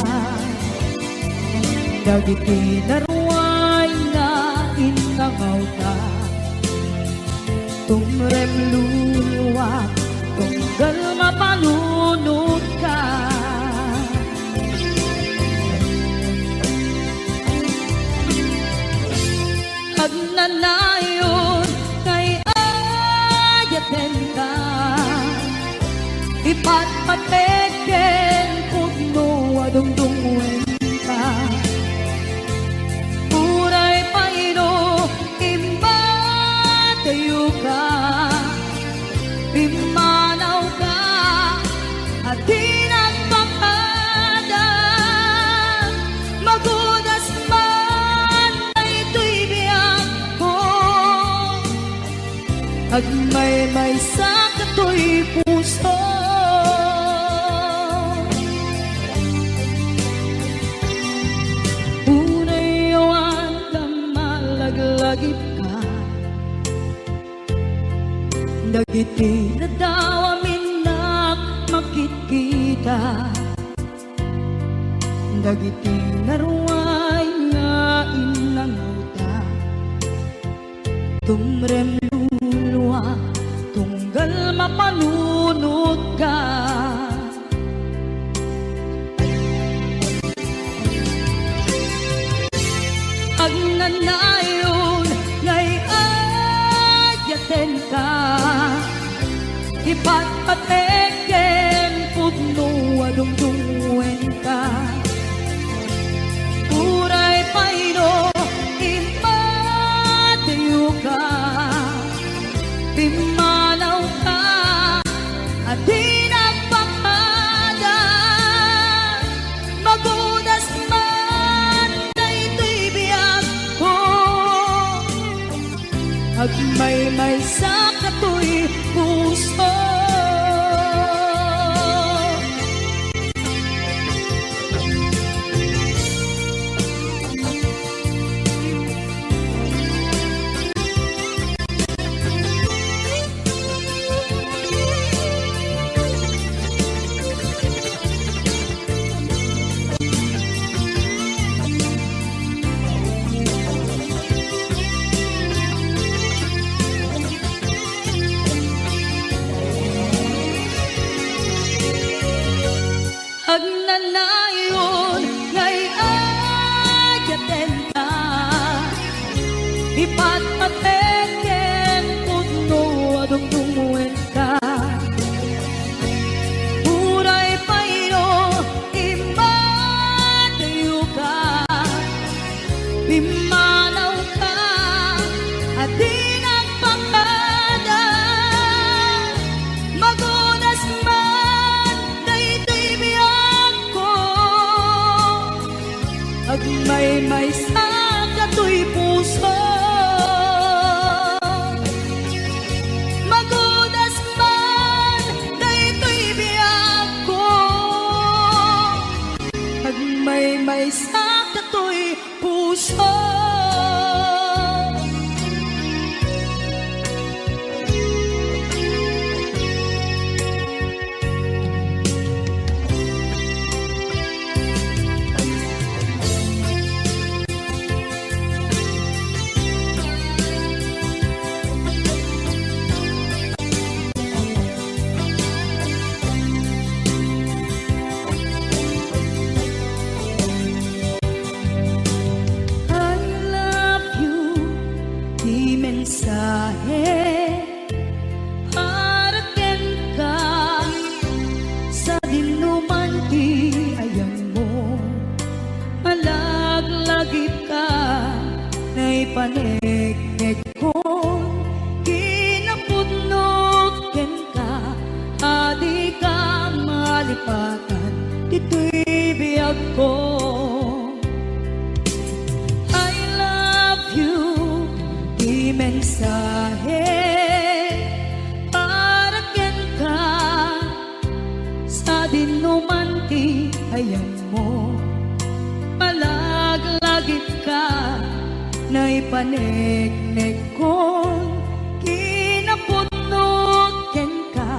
Dagiti na ruway na inangaw ka Tumrem luluwa Tunggal mapalunod ka Agnanayon kay ayaten ka Ipatpateken pugno adungdungwen ka Puray paino imbatayo ka Imanaw ka at di nagpakadan Magudas man na ito'y biyak ko Agmay-may sa kato'y puso Unayawan ka malaglagip ka Dagiti na daw amin na makikita Dagiti na ruway nga inanguta Tumrem luluwa tunggal mapalunod ka Agnanayon ngay ayaten ka Ipatpateken pugno adungdungwen ka Uray paino impatayo ka Pimanaw ka at di nagpakadan Magudas man na ito'y biyak ko Agmay-may sa kato'y puso malipatan, dito'y biyag ko. I love you, di mensahe, para ken ka, sa dinuman ti ayan mo. Malaglagip ka, na'y panegnek kong kinaputnog ken ka,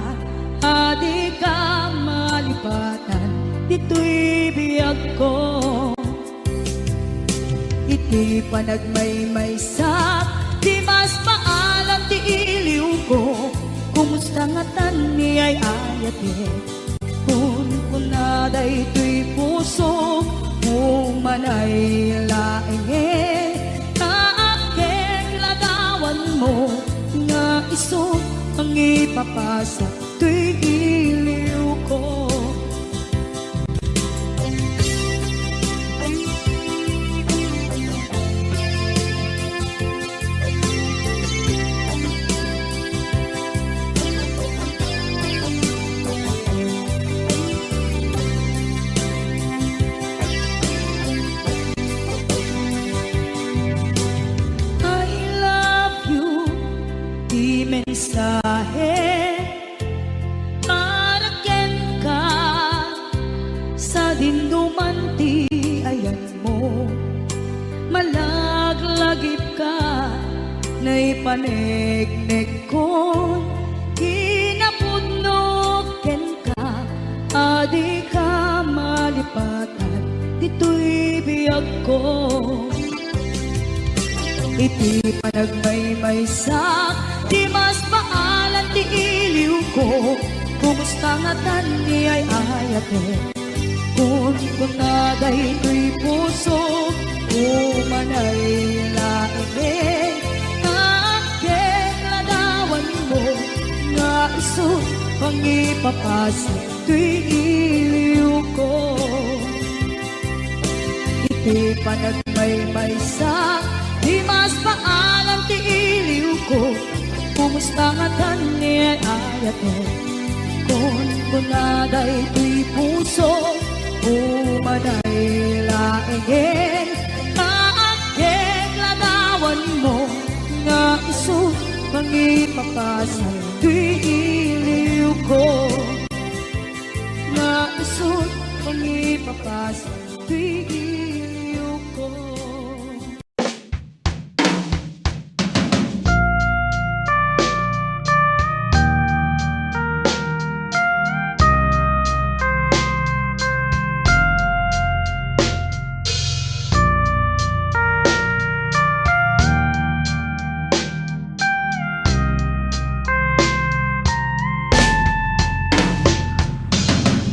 adi ka malipatan, dito'y biyag ko. Iti panagmaymaysak, di mas paalam ti iliw ko, kumusta nga tan ni ay ayate, kun kunaday to'y puso, umanay laenge, kaakeng lagawan mo, nga iso ang ipapasa, to'y iliw ko. Mensahe para ken ka, sa dinduman ti ayan mo. Malaglagip ka, na'y panegnek ko, kinapudnog ken ka, adi ka malipatan, dito'y biyag ko. Iti panagmaymaysak, di mas paalan ti iliw ko, kumusta nga tan ni ay ayate, kun kunaday to'y puso, umanay laenge, kaakeng ladawan mo, nga iso pangipapasa, to'y iliw ko. Iti panagmaymaysak, di mas paalam ti iliw ko, kumusta nga tan ni ay ayate, kun kunaday to'y puso, umanay laenge, kaakeng lagawan mo, nga iso pangipapasa, to'y iliw ko, nga iso pangipapasa, to'y iliw ko.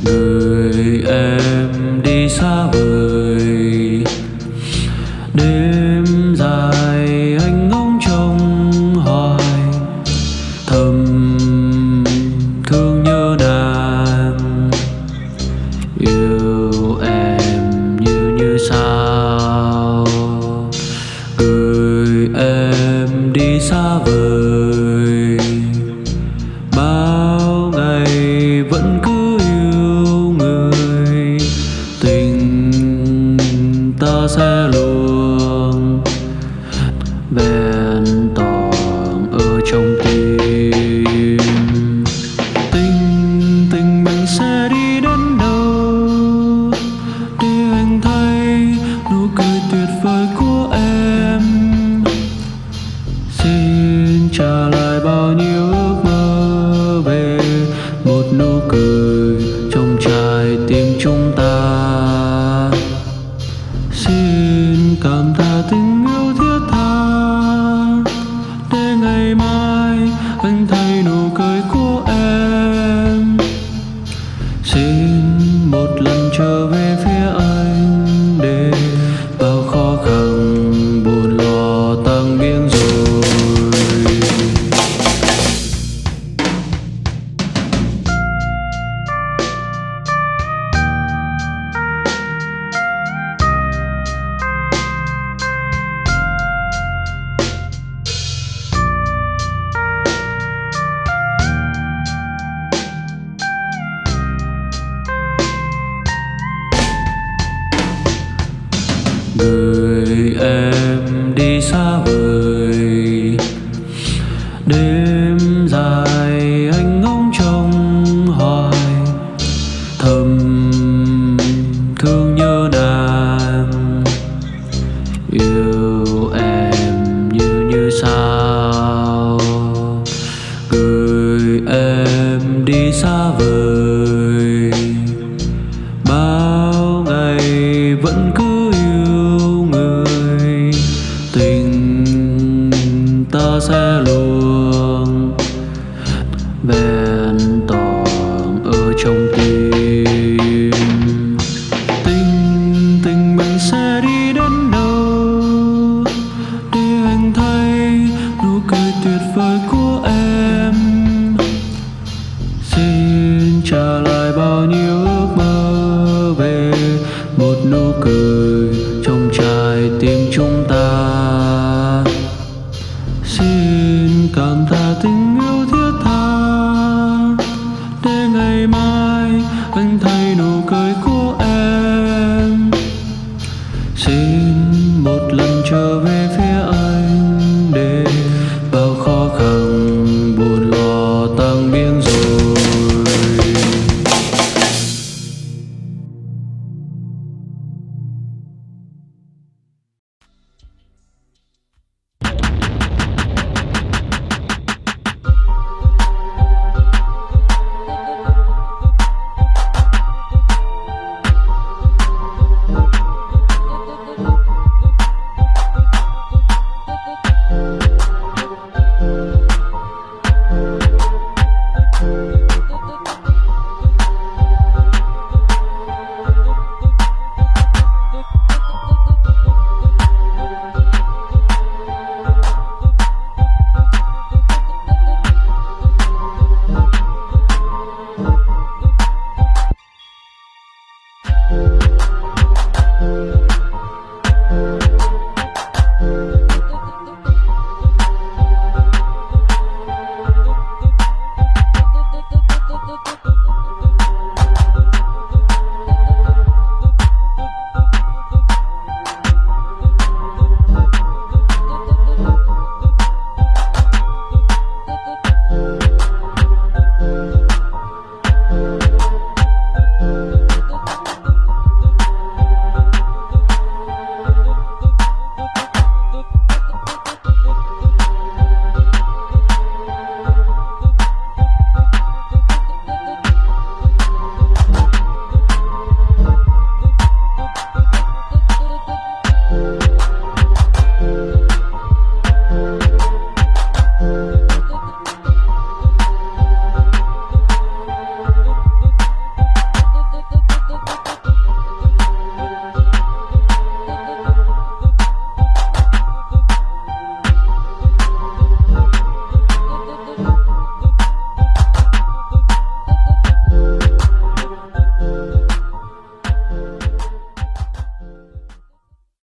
Người em đi xa vời, đêm dài anh ngóng trông hoài, thầm thương nhớ nàng, yêu em như sao. Người em đi xa vời, bao ngày vẫn cứ sẽ luôn bền toàn ở trong tim. Tình mình sẽ đi đến đâu, để anh thấy nụ cười tuyệt vời của em. Xin trả lại bao nhiêu ước mơ về một nụ cười trong trái tim chúng ta. Xin cảm tạ tình yêu thiết tha, để ngày mai anh thấy nụ dài anh ngóng trông hoài, thầm thương nhớ nàng, yêu em như sao, gửi em đi xa vời, bao ngày vẫn cứ yêu người, tình ta sẽ luôn vẹn toàn ở trong tim. Tình mình sẽ đi đến đâu để anh thấy nụ cười tuyệt vời của em. Xin trả lời